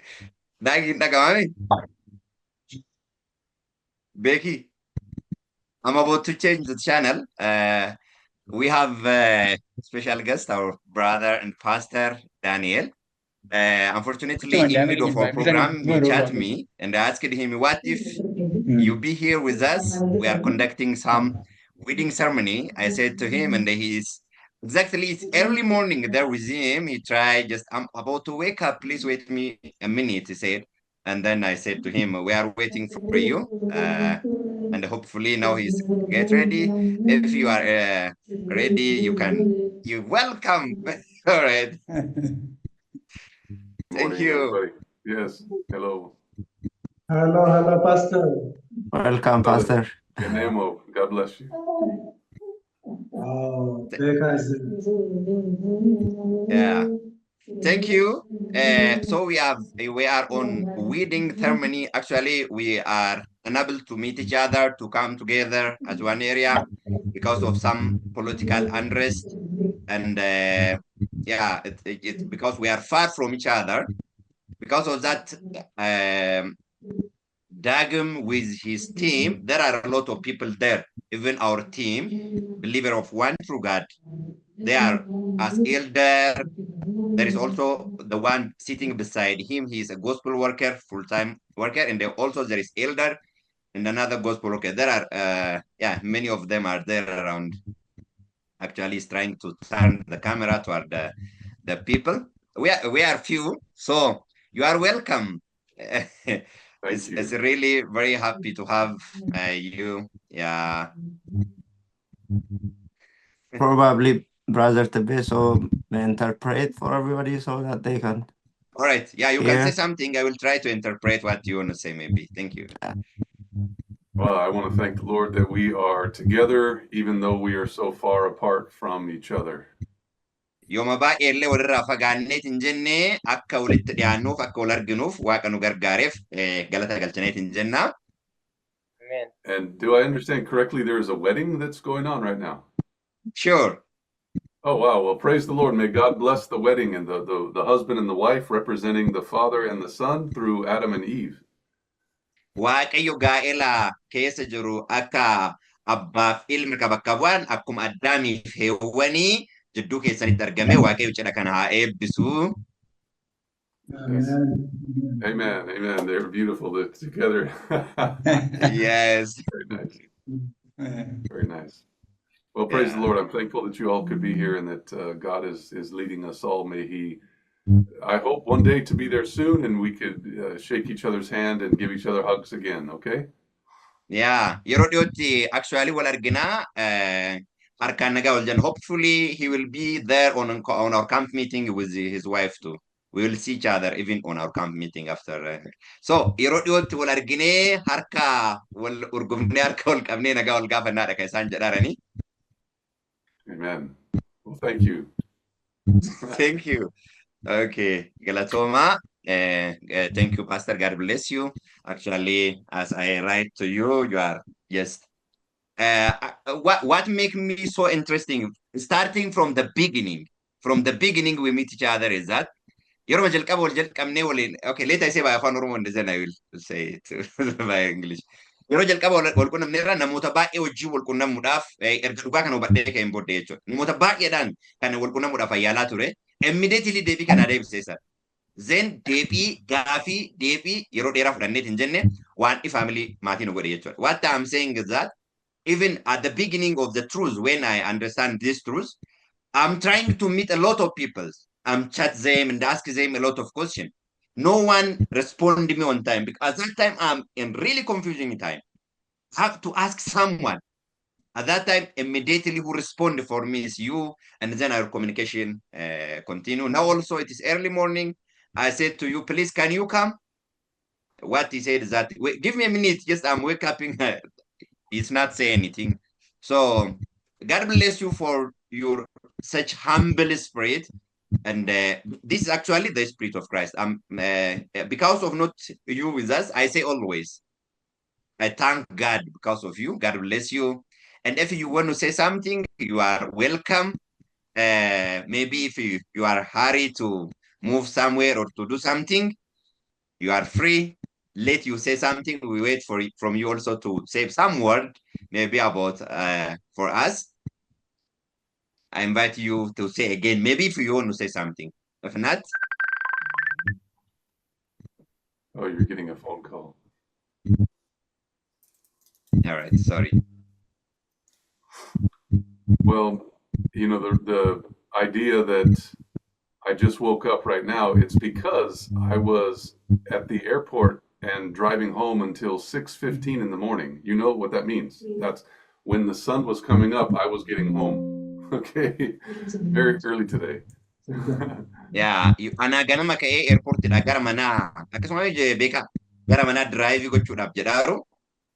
Daagin dhaga'ame? Becky, I'm about to change the channel. We have a special guest, our brother and pastor, Daniel. Unfortunately, in the middle of our program, he chatted me and I asked him, what if you be here with us? We are conducting some wedding ceremony. I said to him, and he's exactly, it's early morning there with him. He tried just, I'm about to wake up. Please wait me a minute, he said. And then I said to him, we are waiting for you. And hopefully now he's get ready. If you are ready, you're welcome. All right. Thank you. Everybody. Yes. Hello. Hello, Pastor. Welcome, Pastor. In the name of God bless you. Oh, Yeah. Thank you. So we are on wedding ceremony. Actually, we are unable to meet each other to come together as one area because of some political unrest, and yeah, it's because we are far from each other. Because of that, Dagum with his team, there are a lot of people there. Even our team, believer of one true God, they are as elder. There is also the one sitting beside him. He is a gospel worker, full-time worker, and also there is elder and another gospel worker. There are yeah, many of them are there around. Actually, is trying to turn the camera toward the people. We are few, so you are welcome. Thank It's you. really very happy to have you. Yeah. Probably Brother Tebeso interpret for everybody so that they can All right. Yeah, you can say hear. something. I will try to interpret what you want to say, maybe. Thank you. Well, I want to thank the Lord that we are together, even though we are so far apart from each other. Yooma baay'eellee walirraa fagaanneet hin jenne akka walitti dhiyaannuuf akka wal arginuuf waaqa nu gargaareef galata galchaneet hin jenna. Amen. And do I understand correctly? There is a wedding that's going on right now. Sure. Oh, wow. Well, praise the Lord. May God bless the wedding and the husband and the wife representing the Father and the Son through Adam and Eve. Waaqayyo gaa'ela keessa jiru akka abbaaf ilmi bakka bu'an akkuma addaamiif heewwanii jidduu keessanitti argame waaqayyo cidha kana haa eebbisu. Amen. Amen. Amen. They're beautiful together. Yes. Very nice. Very nice. Well, praise the Lord. I'm thankful that you all could be here and that God is leading us all. May He, I hope one day to be there soon and we could shake each other's hand and give each other hugs again. Okay? Yeah. Yeroo dhiyootti actually wal arginaa harkaan nagaa wal jenna. Hopefully he will be there on our camp meeting with his wife too. We will see each other even on our camp meeting after. So yeroo dhiyootti wal arginee harka wal urgufnee harka wal qabnee nagaa wal gaafannaadha kan isaan jedhaaranii. Amen. Well, thank you. Thank you. Okay, Galatoma. Thank you, Pastor. God bless you. Actually, as I write to you, you are yes. What makes me so interesting, starting from the beginning. From the beginning, we meet each other. Is that you're okay? Later I say by Afan Oromo, and then I will say it by English. Yeroo jalqaba wal qunnamne irraa namoota baay'ee wajjin wal qunnammuudhaaf erga dhugaa kana hubadhee kan hin booddee jechuudha. Namoota baay'eedhaan kan wal qunnammuudhaaf ayyaalaa ture. Immediately deebii kana deebisee Then deebii gaafii deebii yeroo dheeraa fudhanneet hin jenne waan family maatii nu godhe jechuudha. What I'm saying is that even at the beginning of the truth, when I understand this truth, I'm trying to meet a lot of people. I'm chat them and ask them a lot of questions. No one responded me on time because at that time I'm in really confusing time. I have to ask someone. At that time, immediately who responded for me is you, and then our communication continue. Now also it is early morning. I said to you, please, can you come? What he said is that, wait, give me a minute, just I'm wake up. He's not saying anything. So God bless you for your such humble spirit. And this is actually the spirit of Christ. Because of not you with us, I say always, I thank God because of you. God bless you. And if you want to say something, you are welcome. Maybe if you are hurried to move somewhere or to do something, you are free. Let you say something. We wait for from you also to say some word, maybe about for us. I invite you to say again, maybe if you want to say something. If not, Oh, you're getting a phone call. all right, sorry. Well, you know, the idea that I just woke up right now, it's because I was at the airport and driving home until 6:15 in the morning. You know what that means? That's when the sun was coming up, I was getting home. Okay, very early today. Yeah, ana ganama ka'ee airportidha gara manaa akkasuma beeka gara manaa drive gochuudhaaf jedhaaru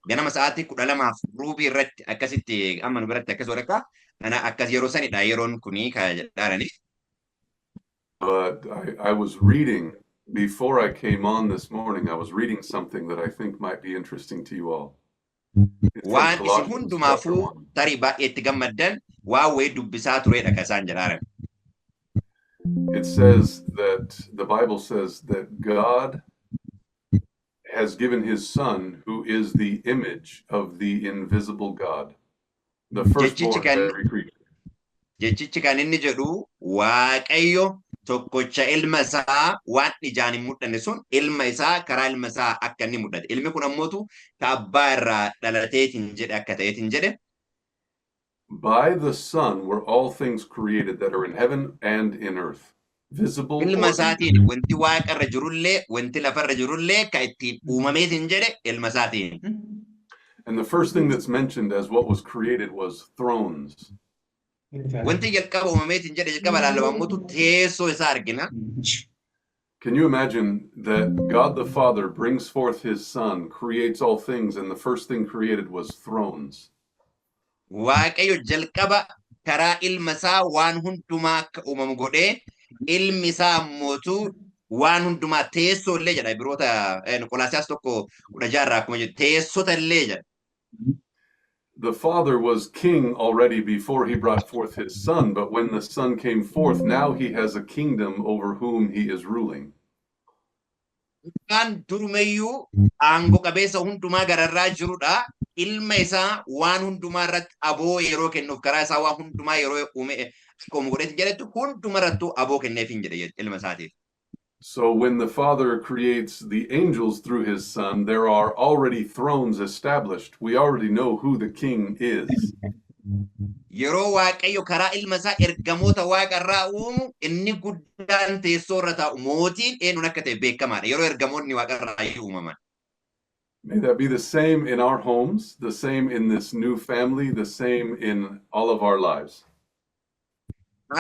ganama sa'aatii 12:00 irratti akkasitti amma nu biratti akkas waraqaa ana akkas yeroo sanidha yeroon kuni ka jedhaarani. but I was reading before I came on this morning. I was reading something that I think might be interesting to you all. It's from Waan isin Colossians chapter hundumaafuu 1. tarii baay'eetti gammaddan waa wayii dubbisaa turedha kan isaan jedhaaran. It says that the Bible says that God has given his son, who is the image of the invisible God, the firstborn of every creature. Jechichi kan inni jedhu Waaqayyo tokkocha ilma isaa waan ijaan hin mul'anne sun ilma isaa karaa ilma isaa akka inni mul'ate. Ilmi kun ammootu abbaa irraa dhalateetiin jedhe akka ta'eetiin jedhe. By the Son were all things created that are in heaven and in earth, visible Ilma or isaatiin invisible. wanti waaqa irra jirullee wanti lafa irra jirullee kan ittiin uumameetiin jedhe ilma isaatiin. And the first thing that's mentioned as what was created was thrones. Wanti jalqaba uumameetiin jedhe jalqaba laallamammuutu teessoo isaa argina. Can you imagine that God the Father brings forth his Son, creates all things, and the first thing created was thrones? Waaqayyo jalqaba karaa ilma isaa waan hundumaa akka uumamu godhee ilmi isaa ammootu waan hundumaa teessoo illee jedha. Biroota Qolaasiyaas 1:16 irraa akkuma jedhu teessota illee jedha. The Father was king already before he brought forth his Son, but when the Son came forth, now he has a kingdom over whom he is ruling. Kan durumayyuu aangoo qabeessa hundumaa gararraa jirudha. Ilma isaa waan hundumaa irratti aboo yeroo kennuuf karaa isaa waan hundumaa yeroo uume akkuma godhetti jedhetti hundumaa irrattuu aboo kenneef hin jedhe ilma isaatiif. So when the Father creates the angels through his Son, there are already thrones established. We already know who the king is. Yeroo Waaqayyo karaa ilma isaa ergamoota waaqarraa uumu inni guddaan teessoo irra taa'u mootiin eenyuun akka ta'e beekamaadha. Yeroo ergamoonni waaqarraa uumaman. May that be the same in our homes, the same in this new family, the same in all of our lives.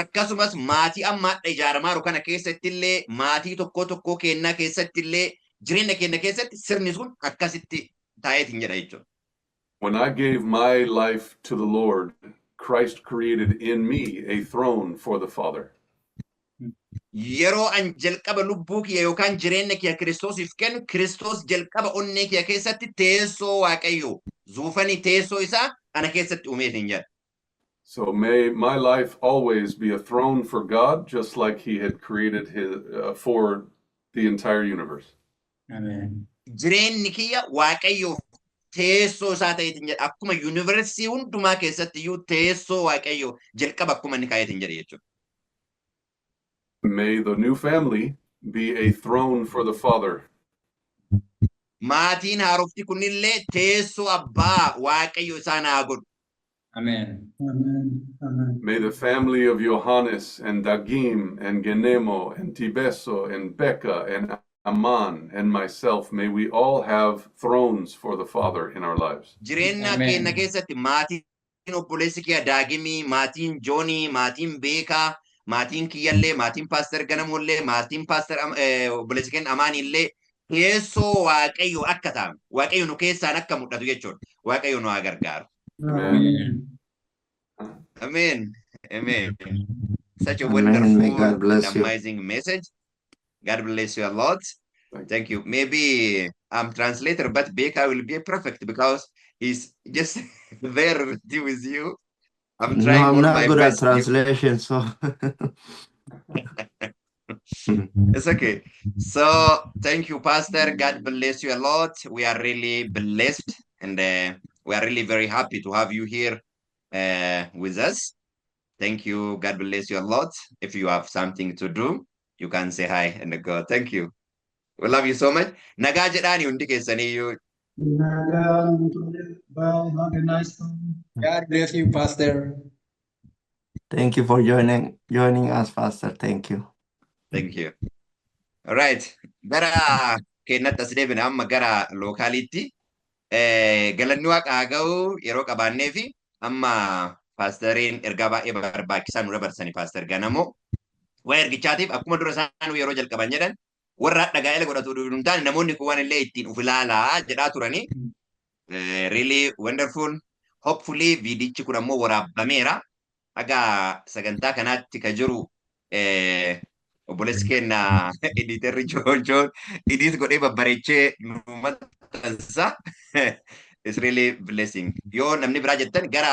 Akkasumas maatii ammaadha ijaaramaa jiru kana keessatti illee maatii tokko kennaa keessatti illee jireenya keenya keessatti sirni sun akkasitti taa'eetiin jedha jechuudha. When I gave my life to the Lord, Christ created in me a throne for the Father. Yeroo an jalqaba lubbuu kiyya yookaan jireenya kiyya Kiristoosiif kennu Kiristoos jalqaba onnee kiyya keessatti teessoo Waaqayyo zuufanii teessoo isaa ana keessatti uumeetiin jedha. So may my life always be a throne for God, just like he had created his for the entire universe. Amen. Jireenyi kiyya Waaqayyoof teessoo isaa ta'eetiin jedha. Akkuma yuunivarsiitii hundumaa keessatti iyyuu teessoo Waaqayyo jalqaba akkuma inni kaa'eetiin jedha jechuudha. May the new family be a throne for the Father. Maatiin haarofti kunillee teessoo abbaa Waaqayyo isaan haa godhu. Amen. Amen. Amen. May the family of Johannes and Dagim and Genemo and Tibeso and Becca and Aman and myself, may we all have thrones for the Father in our lives. Jireenya Amen. keenya keessatti maatiin obboleessi kiyya Daagimii, maatiin Joonii, maatiin Beekaa, maatiin kiyyallee, maatiin Paaster Ganamollee, maatiin Paaster obboleessi keenya Amaanillee teessoo Waaqayyo akka ta'an, Waaqayyo nu keessaan akka mul'atu jechuudha. Waaqayyo nu haa gargaaru. Amen. Amen. Amen. Such a Amen. May wonderful God and bless you. amazing message. God bless you a lot. Thank you. Maybe I'm translator, but Beka will be perfect because he's just there with you. I'm No, trying I'm all not my good at best. translation, so It's okay. So thank you, Pastor. God bless you a lot. We are really blessed and we are really very happy to have you here with us. Thank you. God bless you a lot. If you have something to do, you can say hi and go. Thank you. We love you so much. Nagaa jedhaani hundi keessaniyyuu. Bye. Have a nice time. God bless you, Pastor. thank you for joining us, Pastor. Thank you. Thank you. All right. Gara keenyatti as deebina amma gara lookaaliitti. Galanni Waaqa haa ga'u yeroo qabaannee fi amma paasteriin ergaa baay'ee barbaachisaa nu dabarsani paaster Ganamoo. Waa ergichaatiif akkuma dura isaan yeroo jalqaban jedhan warra dhagaa'ela godhatu hin taane namoonni kun waan illee ittiin uf ilaalaa jedhaa turanii. Really wonderful. Hopefully viidichi kun ammoo waraabbameera. Haga sagantaa kanaatti ka jiru obboleessi keenya editerri Joon edit godhee babbareechee uummata tansa. It's really blessing. Yoo namni biraa jettan gara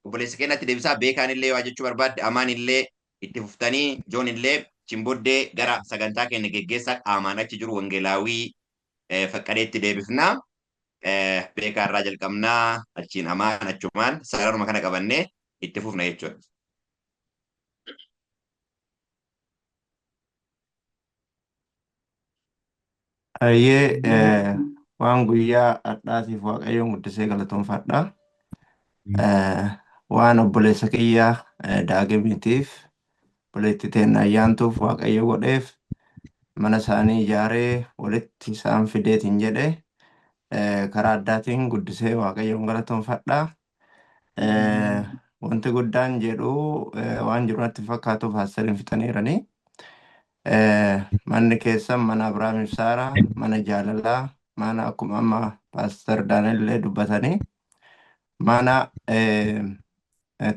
obboleessi keenyatti deebisaa beekaan illee waa jechuu barbaadde amaan illee itti fuftanii Joon illee chimbooddee gara sagantaa keenya geggeessaa qaamaan achi jiru wangeelaawii faqqadeetti deebifnaa. Beekaa irraa jalqabnaa achiin amaan achumaan sararuma kana qabannee itti fufna jechuudha. Ayyee waan guyyaa har'aatiif Waaqayyoon guddisee galatoomfadha. Waan obboleessa kiyyaa daagimiitiif obboleetti teenya ayyaantuuf Waaqayyo godheef mana isaanii ijaaree walitti isaan fideetiin jedhe karaa addaatiin guddisee Waaqayyoon galatoomfadha. Wanti guddaan jedhu waan jiru natti fakkaatuuf haasariin fixaniiranii. Manni keessan mana Abrahaam Ibsaara, mana jaalalaa, mana akkuma amma Paaster Daanel illee dubbatanii, mana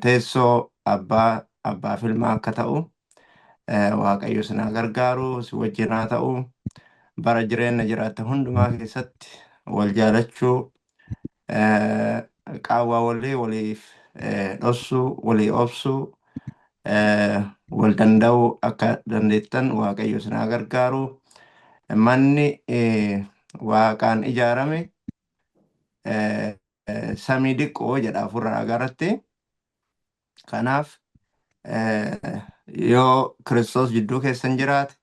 teessoo abbaa fi ilmaa akka ta'u, Waaqayyo sinaa gargaaru, si wajjin haa ta'u, bara jireenya jiraatan hundumaa keessatti wal jaalachuu, qaawwaa waliif dhossuu, walii obsuu, wal danda'uu akka dandeettan Waaqayyo sinaa gargaaru. Manni Waaqaan ijaarame samii diqqoo jedha afurraa agaratti. Kanaaf yoo Kiristoos jidduu keessan jiraate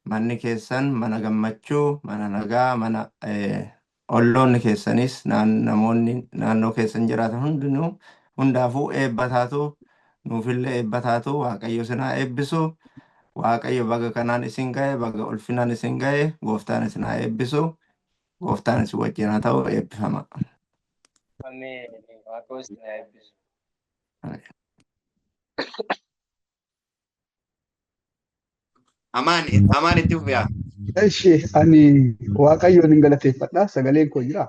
manni keessan mana gammachuu, mana nagaa, mana olloonni keessanis namoonni naannoo keessan jiraatan hundaafuu eebbataatu. Nuufillee eebbataatu Waaqayyo sinaa eebbisu. Waaqayyo baga kanaan isin ga'e, baga ulfinaan isin ga'e, gooftaan isin haa eebbisu. Gooftaan isin wajjin haa ta'u eebbifama. Ameen. Waaqayyo isin haa eebbisu. Amaan itti fufiyaa. Eshi ani Waaqayyoon hin galateeffadha. Sagaleen koo jira.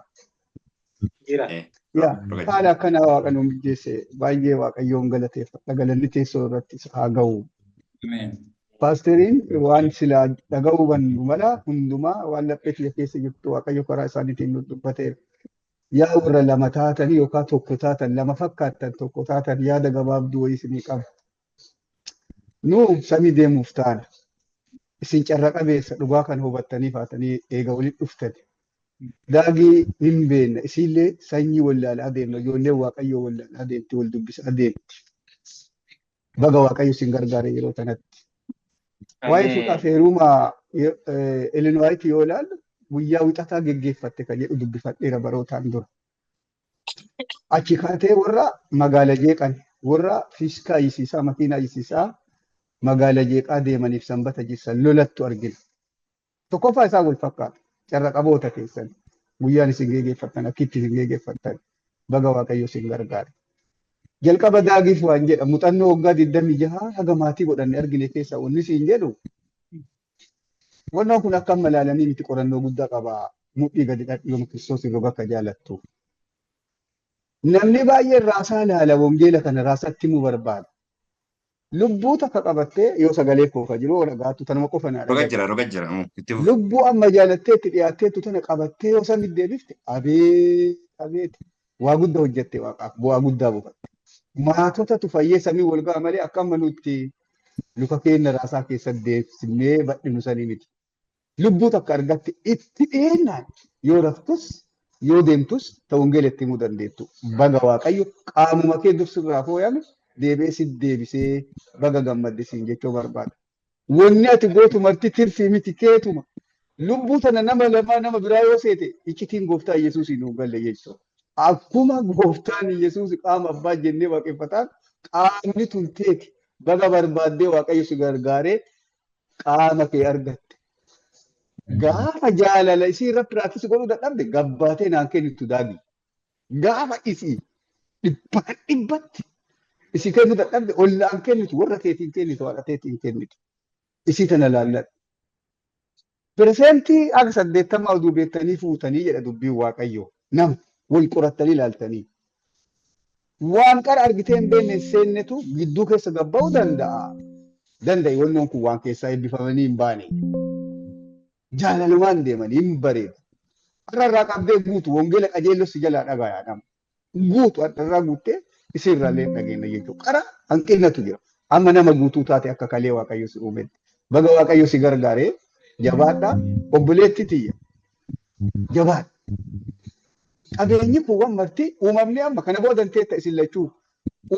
Jira. Haala akkana Waaqa nu mijeesse baay'ee Waaqayyoon galateeffadha. Galanni teessoo irratti haa ga'u. Paasteriin waan silaa dhaga'uu bannu mala hundumaa waan laphee kiyya keessa jirtu Waaqayyo karaa isaaniitiin nu dubbateera. Yaa warra lama taatanii yookaan tokko taatan lama fakkaatan tokko taatan yaada gabaabduu wayii isinii qaba. Nu samii deemuuf taana. Isin carra qabeessa dhugaa kan hubattanii faatanii eega walitti dhuftan. Daagii hin beekna isiillee sanyii wallaalaa adeemna ijoolleen Waaqayyoo wallaalaa adeemti wal dubbisa adeemti. Baga Waaqayyo isin gargaare yeroo kanatti. Waa'ee fuudhaa feerumaa Elinowaayiti yoo ilaallu guyyaa wixataa geggeeffatte kan jedhu dubbifadheera barootaan dura. Achi kaatee warra magaala jeeqan warra fiiskaa yisiisaa makiinaa yisiisaa magaala jeeqaa deemaniif sanbata jirsan lolattu argina. Tokkoffaa isaa wal fakkaata. Carra qaboota keessan guyyaan isin geggeeffattan akkitti isin geggeeffattan baga Waaqayyo isin gargaare. Jalqaba daagiif waan jedha muuxannoo waggaa 26 haga maatii godhanne argine keessa wanni siin jedhu wannan kun akka malaalanii miti qorannoo guddaa qaba mudhii gadi dhadhiyoom Kiristoos irra bakka jaalattu. Namni baay'een raasaa ilaala wangeela kana raasatti himuu barbaada. Lubbuu takka qabattee yoo sagalee koofa jiru ragaattu tanuma qofa naa Roga jira. Lubbuu amma jaalattee itti dhiyaatteetu tana qabattee yoo samii deebifte abeet waa guddaa hojjette Waaqaaf bu'aa guddaa buufatte. Maatotatu fayyee samii wal ga'a malee akka amma nuti luka keenya raasaa keessatti deebisnee badhinu sanii miti. Lubbuu takka argatte itti dhiyeennaan yoo raftus yoo deemtus ta'u wangeela itti himuu dandeettu. Baga Waaqayyo qaamuma kee dursurraa fooyyame deebee si deebisee baga gammaddisiin jechuu barbaada. Wanni ati gootu marti tirfii miti keetuma. Lubbuu tana nama lamaa nama biraa yoo seete iccitiin gooftaa Yesuusii nuuf galle jechuudha. Akkuma gooftaan Yesuus qaama abbaa jennee waaqeffataan qaamni tun teeti baga barbaaddee Waaqayyo si gargaaree qaama kee argatte. Gaafa jaalala isii irra piraaktisii godhuu dadhabde gabbaatee naan kennitu daagi. Gaafa isii dhibbatti isii kennuu dadhabde ollaan kennitu warra keetiin kennitu haadha keetiin kennitu. Isii tana laalladha. Piresentii akka 80 oduu beektanii fuutanii jedha dubbiin Waaqayyoo. Nama wal qorattanii ilaaltanii. Waan qara argitee hin beekne seennetu gidduu keessa gabba'uu danda'a. Danda'i wannoon kun waan keessaa eebbifamanii hin baane. Jaalalumaan deemanii hin bareedu. Har'arraa qabdee guutu wangeela qajeelloo si jalaa dhagayaa nama. Guutu har'arraa guuttee isiirraallee dhageenya jechuudha. Qara hanqinatu jira. Amma nama guutuu taate akka kalee Waaqayyo si uumetti. Baga Waaqayyo si gargaaree jabaadhaa obboleetti tiyya. Jabaadha. Qabeenyi kuuwwan marti uumamni amma kana boodan teetta isin lachuu.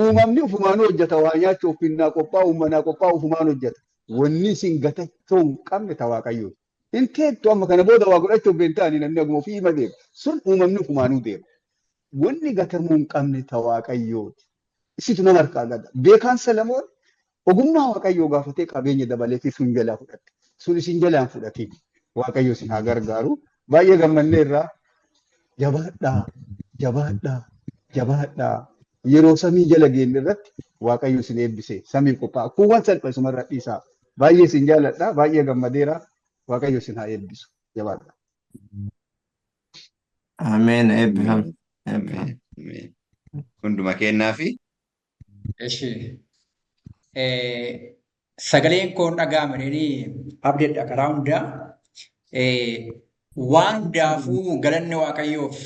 Uumamni ufumaan hojjeta waa nyaachuuf finnaa qophaa'u manaa qophaa'u ufumaan hojjeta. Wanni isin gatachuu hin qabne ta Waaqayyo. Hin teettu amma kana booda waa godhachuuf beektaani namni aguma ofii hima deema. Sun uumamni ufumaanuu deema. Wanni gatamuu hin qabne ta Waaqayyooti. Isitu nama harkaa gada. Beekaan Salamoon ogummaa Waaqayyoo gaafatee qabeenya dabaleetii sun jalaa fudhatte. Sun isin jalaan fudhatiin. Waaqayyo isin haa gargaaru. Baay'ee gammannee irraa jabaadhaa, jabaadhaa, jabaadhaa. Yeroo samii jala geenne irratti Waaqayyo isin eebbisee samiin qophaa'a. Kuuwwan salpha isumarra dhiisaa. Baay'ee isin jaalladhaa. Baay'ee gammadeera. Waaqayyo isin haa eebbisu. Jabaadhaa. Ameen. Eebbifam. Ameen. Hunduma kennaa fi Eshi. Sagaleen koon dhaga'amanii abdeedha karaa hundaa. Waan hundaafuu galanni Waaqayyoof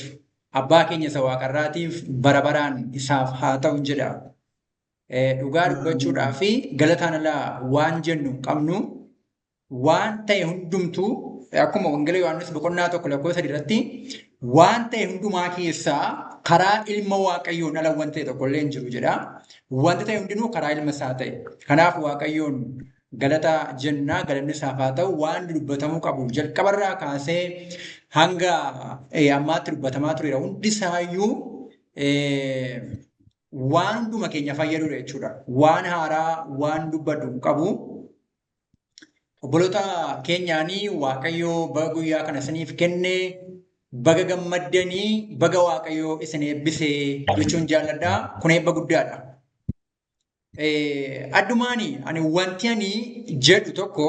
abbaa keenya isa waaqarraatiif bara baraan isaaf haa ta'u jedha. Dhugaa dubbachuudhaa fi galataan alaa waan jennu qabnu waan ta'e hundumtuu akkuma wangeela Yohaannis boqonnaa 1:3 irratti waan ta'e hundumaa keessaa karaa ilma Waaqayyoon ala waan ta'e tokko illee hin jiru jedha. Wanti ta'e hundinuu karaa ilma isaa ta'e. Kanaaf Waaqayyoon galata jennaa galanni isaaf haa ta'u waan dubbatamuu qabu jalqabarraa kaasee hanga ammaatti dubbatamaa tureera hundi isaayyuu waan hunduma keenya fayyadudha jechuudha. Waan haaraa waan dubbadhu qabu. Obboloota keenyaanii Waaqayyoo baga guyyaa kana isiniif kennee baga gammaddanii baga Waaqayyoo isin eebbisee jechuun jaalladhaa. Kun eebba guddaadha. Addumaani ani wanti ani jedhu tokko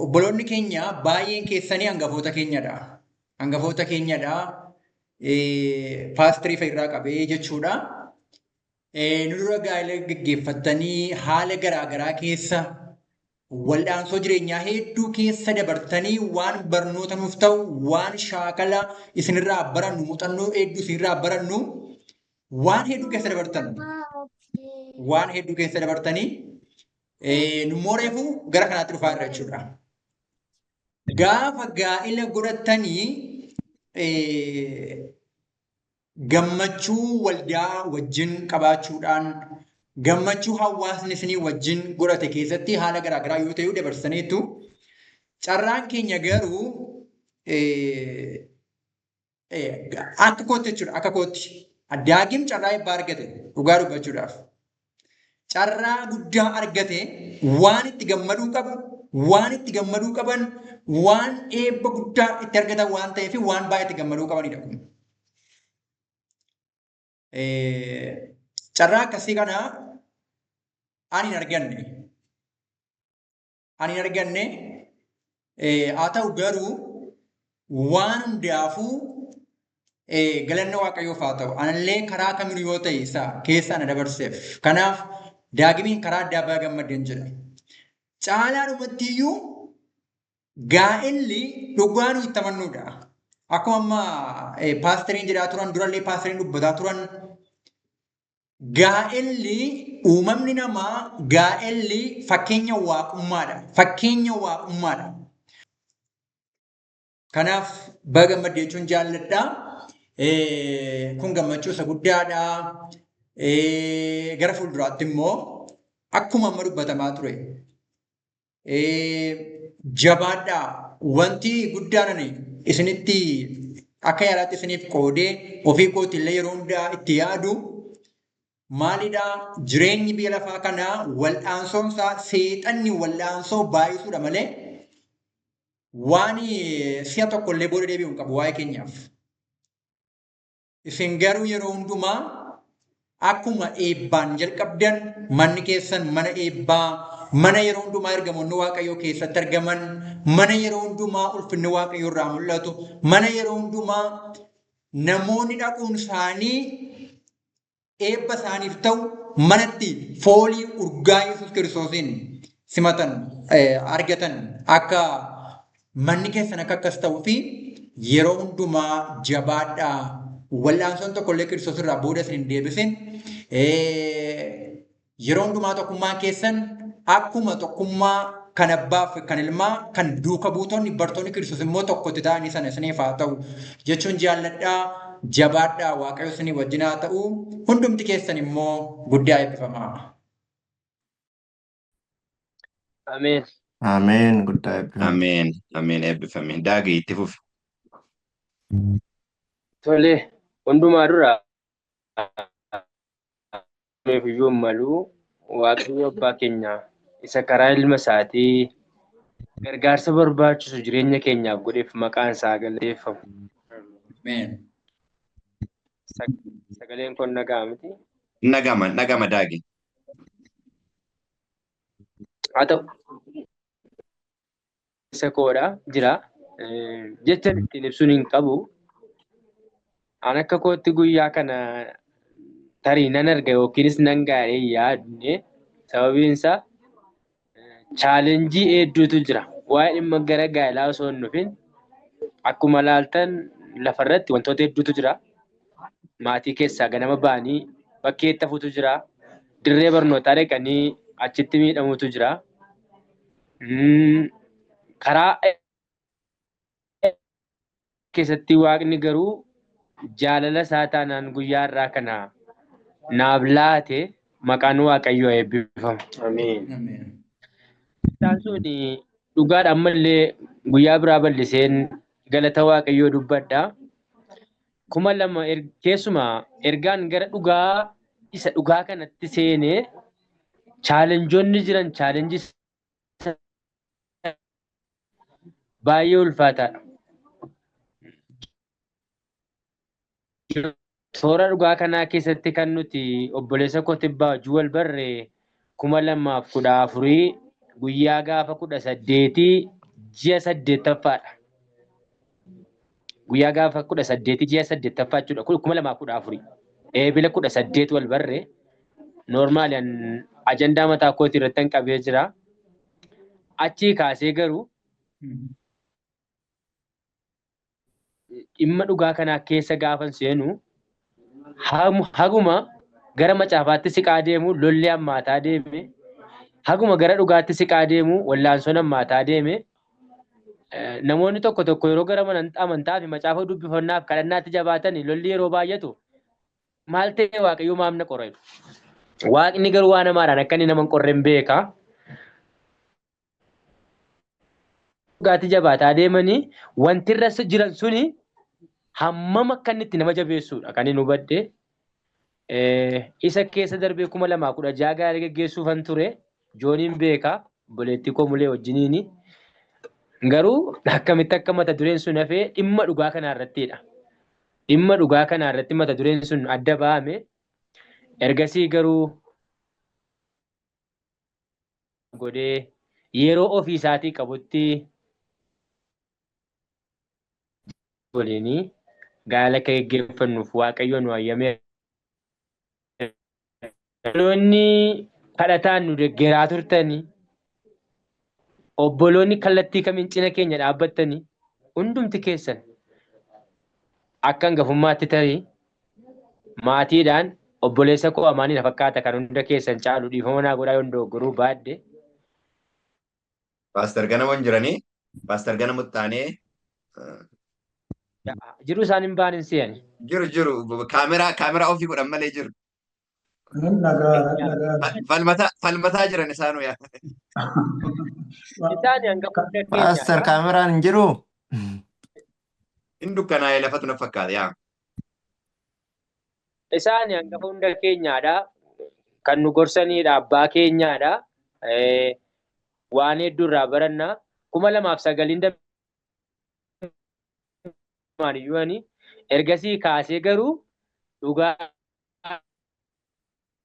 obboloonni keenya baay'een keessanii hangafoota keenyadha. Hangafoota keenyadha. Paasterii fayirraa qabee jechuudha. Nu dura gaa'ela gaggeeffattanii haala garaagaraa keessa wal'aansoo jireenyaa hedduu keessa dabartanii waan barnoota nuuf ta'u waan shaakala isinirraa barannu muuxannoo hedduu isinirraa barannu waan hedduu keessa dabartan waan hedduu keessa dabartanii nummoo reefuu gara kanaatti dhufaa irra jechuudha. Gaafa gaa'ela godhattanii gammachuu waldaa wajjin qabaachuudhaan gammachuu hawaasni isinii wajjin godhate keessatti haala garaagaraa yoo ta'u dabarsaniitu carraan keenya garuu akka kootti jechuudha akka kootti daagim carraa eebbaa argate dhugaa dubbachuudhaaf carraa guddaa argate waan itti gammaduu qabu waan itti gammaduu qaban waan eebba guddaa itti argatan waan ta'eef waan baay'ee itti gammaduu qabanidha kun. Carraa akkasii kana ani hin arganne haa ta'u garuu waan hundaafuu galanni Waaqayyoof haa ta'u anallee karaa kamiin yoo ta'e isaa keessa na dabarseef kanaaf daagimiin karaa addaa baay'ee gammadeen jedha. Caalaadhumatti iyyuu gaa'elli dhugaa nu itti amannuudha. Akkuma amma paasteriin jedhaa turan durallee paasteriin dubbataa turan gaa'elli uumamni namaa gaa'elli fakkeenya waaqummaadha. Fakkeenya waaqummaadha. Kanaaf baga gammadde jechuun jaalladha. Kun gammachuu isa guddaadha. Gara fuulduraatti immoo akkuma amma dubbatamaa ture. Jabaadhaa wanti guddaan isinitti akka yaadaatti isiniif qoodee ofii kootti illee yeroo hundaa itti yaadu maalidhaa jireenyi biyya lafaa kanaa wal'aansoonsaa seexanni wal'aansoo baay'isuudha malee waan si'a tokko illee booda deebi'u hin qabu waa'ee keenyaaf. Isin garuu yeroo hundumaa akkuma eebbaan jalqabdan manni keessan mana eebbaa mana yeroo hundumaa ergamoonni Waaqayyoo keessatti argaman mana yeroo hundumaa ulfinni Waaqayyoo irraa mul'atu mana yeroo hundumaa namoonni dhaquun isaanii eebba isaaniif ta'u manatti foolii urgaa Yesuus Kiristoosiin simatan argatan akka manni keessan akka akkas ta'uu fi yeroo hundumaa jabaadhaa wal'aansoon tokkollee Kiristoos irraa booda isin hin deebisin yeroo hundumaa tokkummaa keessan akkuma tokkummaa kan abbaaf kan ilmaa kan duuka buutonni bartoonni Kiristoos immoo tokkotti ta'anii sana isiniif haa ta'u jechuun jaalladhaa jabaadhaa Waaqayyo isinii wajjin haa ta'u hundumti keessan immoo guddaa eebbifamaa. Ameen. Ameen. Guddaa eebbifame. Ameen. Ameen. Eebbifame. Daagii itti fufi. Tole hundumaa dura iyyuu malu Waaqayyo abbaa keenya isa karaa ilma isaatii gargaarsa barbaachisu jireenya keenyaaf godheef maqaan isaa galateeffamu. Ameen. Sagaleen kun nagaa miti. Nagama daagii. Haa ta'u isa koodha jira jecha ittiin ibsuun hin qabu. An akka kootti guyyaa kana tarii nan arga yookiinis nan gaaree yaadne sababiin isaa chaalenjii hedduutu jira. Waa'ee dhimma gara gaa'elaa osoo hin dhufin akkuma laaltan lafarratti wantoota hedduutu jira. Maatii keessaa ganama ba'anii bakkeetti hafuutu jira. Dirree barnootaa dhaqanii achitti miidhamuutu jira. Karaa keessatti Waaqni garuu jaalala isaa taanaan guyyaa irraa kana naaf laate maqaan Waaqayyoo eebbifamu. Ameen. Isaan sun dhugaadha ammallee guyyaa biraa bal'iseen galata Waaqayyoo dubbadha. 2000 keessumaa ergaan gara dhugaa isa dhugaa kanatti seenee chaalenjoonni jiran chaalenjii baay'ee ulfaataadha. Toora dhugaa kanaa keessatti kan nuti obboleessa Kotibbaa wajjin wal barre 2014 guyyaa gaafa 18 ji'a 8ffaadha. Guyyaa gaafa 18 ji'a 8ffaa jechuudha 2014 eebila 18 wal barre noormaaliin ajandaa mataa kootii irratti hin qabee jira. Achii kaasee garuu dhimma dhugaa kanaa keessa gaafan seenu haguma gara macaafaatti siqaa deemu lolli hammaataa deeme haguma gara dhugaatti siqaa deemu wallaansoon hammaataa deeme namoonni tokko tokko yeroo gara amantaa fi macaafa dubbifannaaf kadhannaatti jabaatanii lolli yeroo baay'atu maal ta'e Waaqayyo maamna qorra. Waaqni garuu waan namaadhaan akka inni nama hin qorre hin beeka. Dhugaatti jabaataa deemanii wanti irra jiran suni hammam akka inni itti nama jabeessuudha kan inni hubadhe. Isa keessa darbee 2016 gaarii geggeessuufan ture jooniin beeka obboleettii koo mulee wajjiniini. Garuu akkamitti akka mata dureen sun hafee dhimma dhugaa kanaa irrattidha. Dhimma dhugaa kanaa irratti mata dureen sun adda ba'ame. Ergasii garuu godhee yeroo ofii isaatii qabutti waliinii gaala akka geggeeffannuuf Waaqayyoon nu hayyamee obboloonni kadhataan nu deeggaraa turtanii obboloonni kallattii kamiin cina keenya dhaabbattanii hundumti keessan akka hangafummaatti tarii maatiidhaan obboleessa koo amaaniin fakkaata kan hunda keessan caalu dhiifama naa godhaa yoon dogoggoruu baadde. Paaster Ganamoon jiranii? Paaster Ganamutti taanee? Jiru isaan hin baanin se'ani. Jiru. Kaameraa ofii godhan malee jiru. Falmataa jiran isaanuu yaa. Isaan hangafa hunda keenya. Paaster kaameraan hin jiru. Hin dukkanaa'ee lafatu na fakkaata yaa. Isaan hangafa hunda keenyaadha. Kan nu gorsanidha. Abbaa keenyaadha. Waan hedduu irraa barannaa. 2009 maaliyyuuni ergasii kaasee garuu dhugaa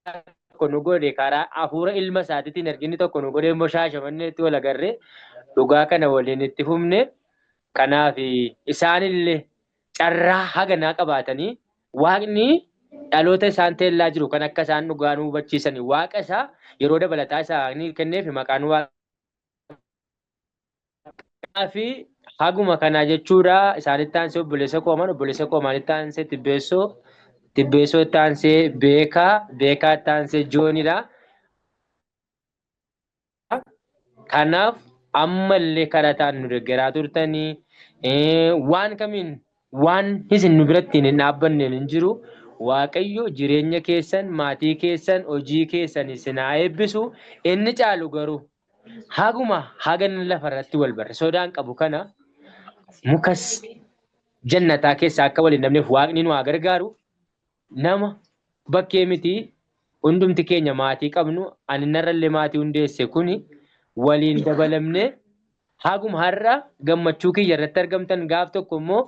tokko nu godhe karaa hafuura ilma isaatiitiin erginni tokko nu godhe immoo shaashamanneetti wal agarree dhugaa kana waliin itti fufne. Kanaaf isaanillee carraa haganaa qabaatanii Waaqni dhaloota isaan teellaa jiru kan akka isaan dhugaa nu hubachiisan waaqa isaa yeroo dabalataa isaanii kenneef maqaan waaqaa fi haguma kanaa jechuudha isaanitti aansee obboleessa koomaan itti aansee tibbeessoo itti aansee beekaa itti aansee joonidha. Kanaaf ammallee kadhataan nu deeggaraa turtanii waan kamiin waan isin nu biratti hin dhaabbanne hin jiru. Waaqayyo jireenya keessan, maatii keessan, hojii keessan isin haa eebbisu. Inni caalu garuu haguma hagan lafarratti wal barre sodaan qabu kana mukas jannataa keessaa akka waliin dhabneef waaqni nu haa gargaaru. Nama bakkee miti hundumti keenya maatii qabnu ani narrallee maatii hundeesse kuni waliin dabalamne haguma har'a gammachuu kiyya irratti argamtan gaaf tokko immoo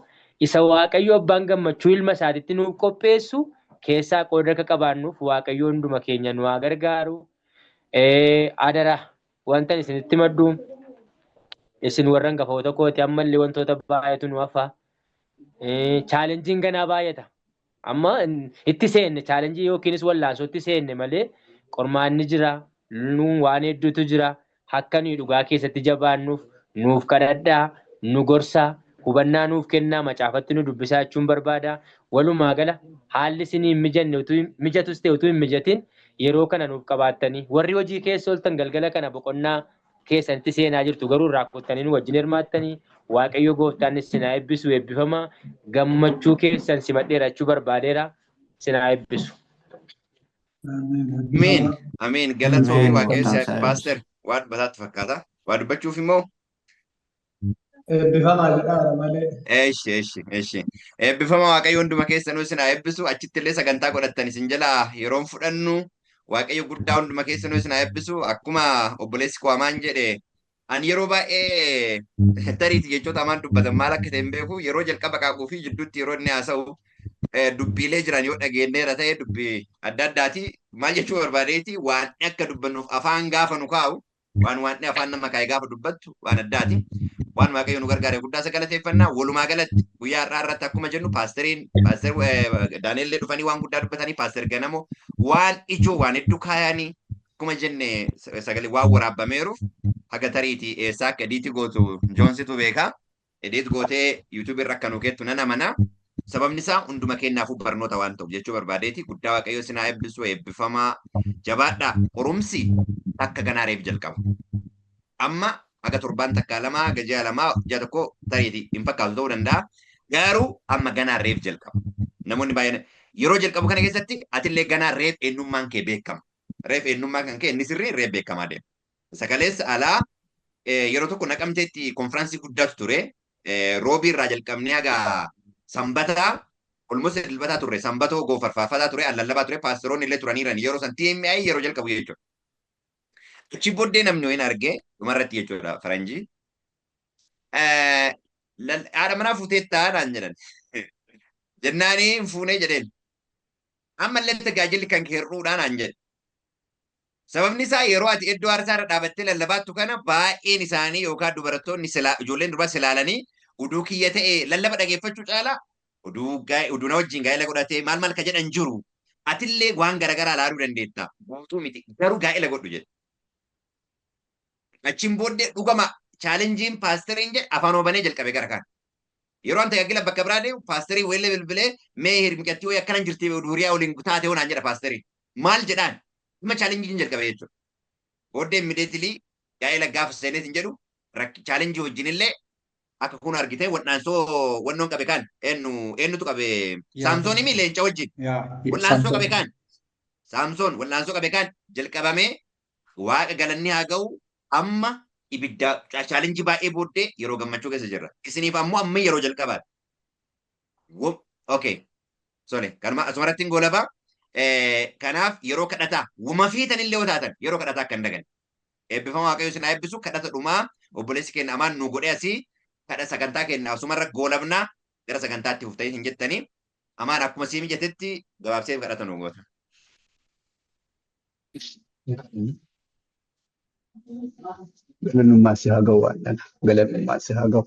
isa waaqayyo abbaan gammachuu ilma isaatitti nuuf qopheessu keessaa qooda akka qabaannuuf waaqayyo hunduma keenya nu haa gargaaru. Adara wanta isinitti maddu isin warra hangafoota kooti ammallee wantoota baay'eetu nu hafa. Chaalenjiin ganaa baay'ata. Amma itti seenne chaalenjii yookiinis wallaansootti seenne malee qormaanni jira. Waan hedduutu jira. Akka nuyi dhugaa keessatti jabaannuuf nuuf kadhadhaa, nu gorsaa. Hubannaa nuuf kennaa macaafatti nu dubbisaa jechuun barbaada. Walumaa gala haalli isinii hin mijanne mijatus ta'e utuu hin mijatin yeroo kana nuuf qabaattanii warri hojii keessa ooltan galgala kana boqonnaa keessanitti seenaa jirtu garuu irraa koottanii nu wajjin hirmaattanii waaqayyo gooftaan isin haa eebbisu eebbifamaa gammachuu keessan simadheera jechuu barbaadeera isin haa eebbisu. Ameen galatoomii waaqayyo paaster waan dubbataa fakkaata waan dubbachuuf immoo. Eebbifamaa jedhaara malee. Eebbifama waaqayyo hunduma keessanuu isin haa eebbisu achitti illee sagantaa godhattan isin jalaa yeroon fudhannu waaqayyo guddaa hunduma keessanuu isin haa eebbisu akkuma obboleessi Kwaamaan jedhe ani yeroo baay'ee tariiti jechoota hamaan dubbatan maal akka ta'e hin beeku yeroo jalqaba qaaquu fi jidduutti yeroo inni haasa'u dubbiilee jiran yoo dhageenyeera ta'e dubbii adda addaati maal jechuu barbaadeeti waan akka dubbannuuf afaan gaafa nu kaa'u waan afaan nama kaa'e gaafa dubbattu waan addaati. Waan waaqayyo nu gargaare guddaa sagalateeffannaa walumaa galatti guyyaa har'aa irratti akkuma jennu paaster Daani'el dhufanii waan guddaa dubbatanii paaster Ganamo waan ijoo waan hedduu kaayanii akkuma jenne sagalee waan waraabbameeruuf haga tariitii eessaa akka ediitii gootu joonsitu beekaa ediit gootee yuutuubii irra akka nuukeettu nan amanaa sababni isaa hunduma keenyaafuu barnoota waan ta'uuf jechuu barbaadeeti guddaa waaqayyo isin haa eebbisu eebbifamaa jabaadhaa qorumsi akka ganaareef jalqaba amma aga torban takka lama gajaa lama ji'a tokko tariiti hin fakkaatu ta'uu danda'a. Garuu amma ganaa reef jalqaba. Namoonni baay'een yeroo jalqabu kana keessatti atillee ganaa reef eenyummaan kee beekama. Reef eenyummaan kan kee inni sirrii reef beekamaa deema. Sagaleessa alaa yeroo tokko naqamteetti konfiraansii guddaatu ture. Roobii irraa jalqabnee haga sanbataa olmoos dilbataa turre sanbatoo goofarfaafataa ture allallabaa ture paasteroonni illee turaniiran yeroo san TMI yeroo jalqabu jechuudha. Achi booddee namni wayin argee dhumarratti jechuudha faranjii. Haadha manaa fuuteettaa naan jedhan. Jennaanii hin fuunee jedheen. Ammallee tajaajilli kan hir'uudhaan naan jedhe. Sababni isaa yeroo ati iddoo aarsaa irra dhaabattee lallabaattu kana baay'een isaanii yookaan dubartoonni ijoolleen durbaa silaalanii uduu kiyya ta'e lallaba dhageeffachuu caalaa uduu na wajjin gaa'ela godhatee maal ka jedhan jiru. Atillee waan garaagaraa ilaaluu dandeetta. Guutuu miti garuu gaa'ela godhu jedhe. Achiin booddee dhugama chaalenjiin paasteriin jedhe afaan obanee jalqabe gara kaan. Yeroo an tajaajila bakka biraa deemu paasterii weellee bilbilee mee hirmiqattii wayii akkanan jirti duuriyaa waliin taate hoonaan jedha paasterii. Maal jedhaan dhuma chaalenjiin jalqabe jechuudha. Booddee immideetilii gaa'ela gaafa seeneetiin jedhu chaalenjii wajjin illee akka kun argite wannoon qabe kaan eenyutu qabe saamsoon imi leenca wajjin wallaansoo qabe kaan saamsoon wallaansoo qabe kaan jalqabamee waaqa galanni haa ga'u amma ibidda chaalenjii baay'ee booddee yeroo gammachuu keessa jirra. Isiniif ammoo amma yeroo jalqabaadha. Okay. Sole kanuma asumarratti hin goolabaa. Kanaaf yeroo kadhataa wuma fiitan illee yoo taatan yeroo kadhataa akka hin dagan. Eebbifama waaqayyo isin haa eebbisu kadhata dhumaa obboleessi keenya amaan nu godhee asii kadha sagantaa keenya asumarra goolabnaa gara sagantaatti fuftanii hin jettanii amaan akkuma sii mijatetti gabaabsee kadhata nu goota. Galanummaa si haa ga'u waan dhala. Galanummaa si haa ga'u.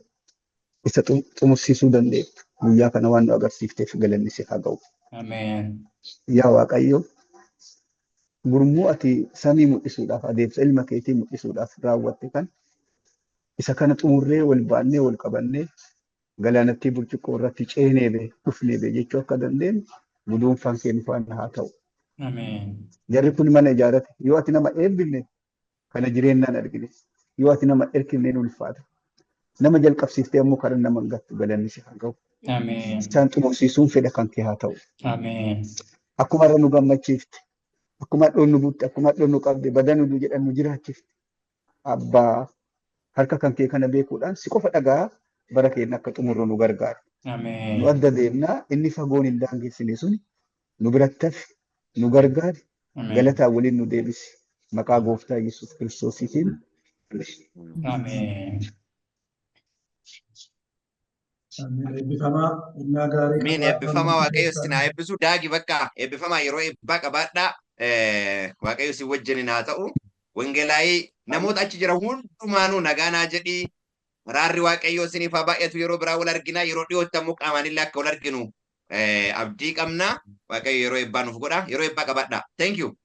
Isa xumursiisuu dandeenya. Guyyaa kana waan nu agarsiifteef galanni si haa ga'u. Ameen. yaa Waaqayyo gurmuu ati samii mul'isuudhaaf adeemsa ilma keetii mul'isuudhaaf raawwatte kan isa kana xumurree wal baannee wal qabannee galaanattii burcuqqoo irratti ceenee bee dhufnee bee jechuu akka dandeenyu guduunfaan kee nu faana haa ta'u. Ameen. Jarri kun mana ijaarate yoo ati nama eebbifne kana jireenyaan argine yoo ati nama erkifne ni ulfaata. Nama jalqabsiiftee ammoo karaa nama hin gattu galanni si haa ga'u. Ameen. Isaan xumursiisuun fedha kan kee haa ta'u. Ameen. Akkuma irra nu gammachiifte, akkuma dhoon nu butte, akkuma dhoon nu qabde, badan nu jedhan nu jiraachifte. Abbaa harka kan kee kana beekuudhaan si qofa dhagaa bara keenya akka xumurru nu gargaara. Ameen. Nu adda deemnaa inni fagoon hin daangessine suni nu biratti hafe nu gargaari. Ameen. Galataa waliin nu deebisi. Maqaa gooftaa Yesuus Kiristoosiitiin. Ameen. Eebbifamaa innaa gaarii Min eebbifamaa Waaqayyo isin haa eebbisu. Daagi bakka eebbifamaa yeroo eebbaa qabaadhaa. Waaqayyo si wajjiniin haa ta'u. Wangeelaayii namoota achi jira hundumaanuu nagaa naa jedhii. Raarri Waaqayyo isiniif haa baay'atu yeroo biraa wal argina. Yeroo dhiyootti ammoo qaamaanillee akka wal arginu abdii qabna. Waaqayyo yeroo eebbaa nuuf godha. Yeroo eebbaa qabaadhaa. Thank you.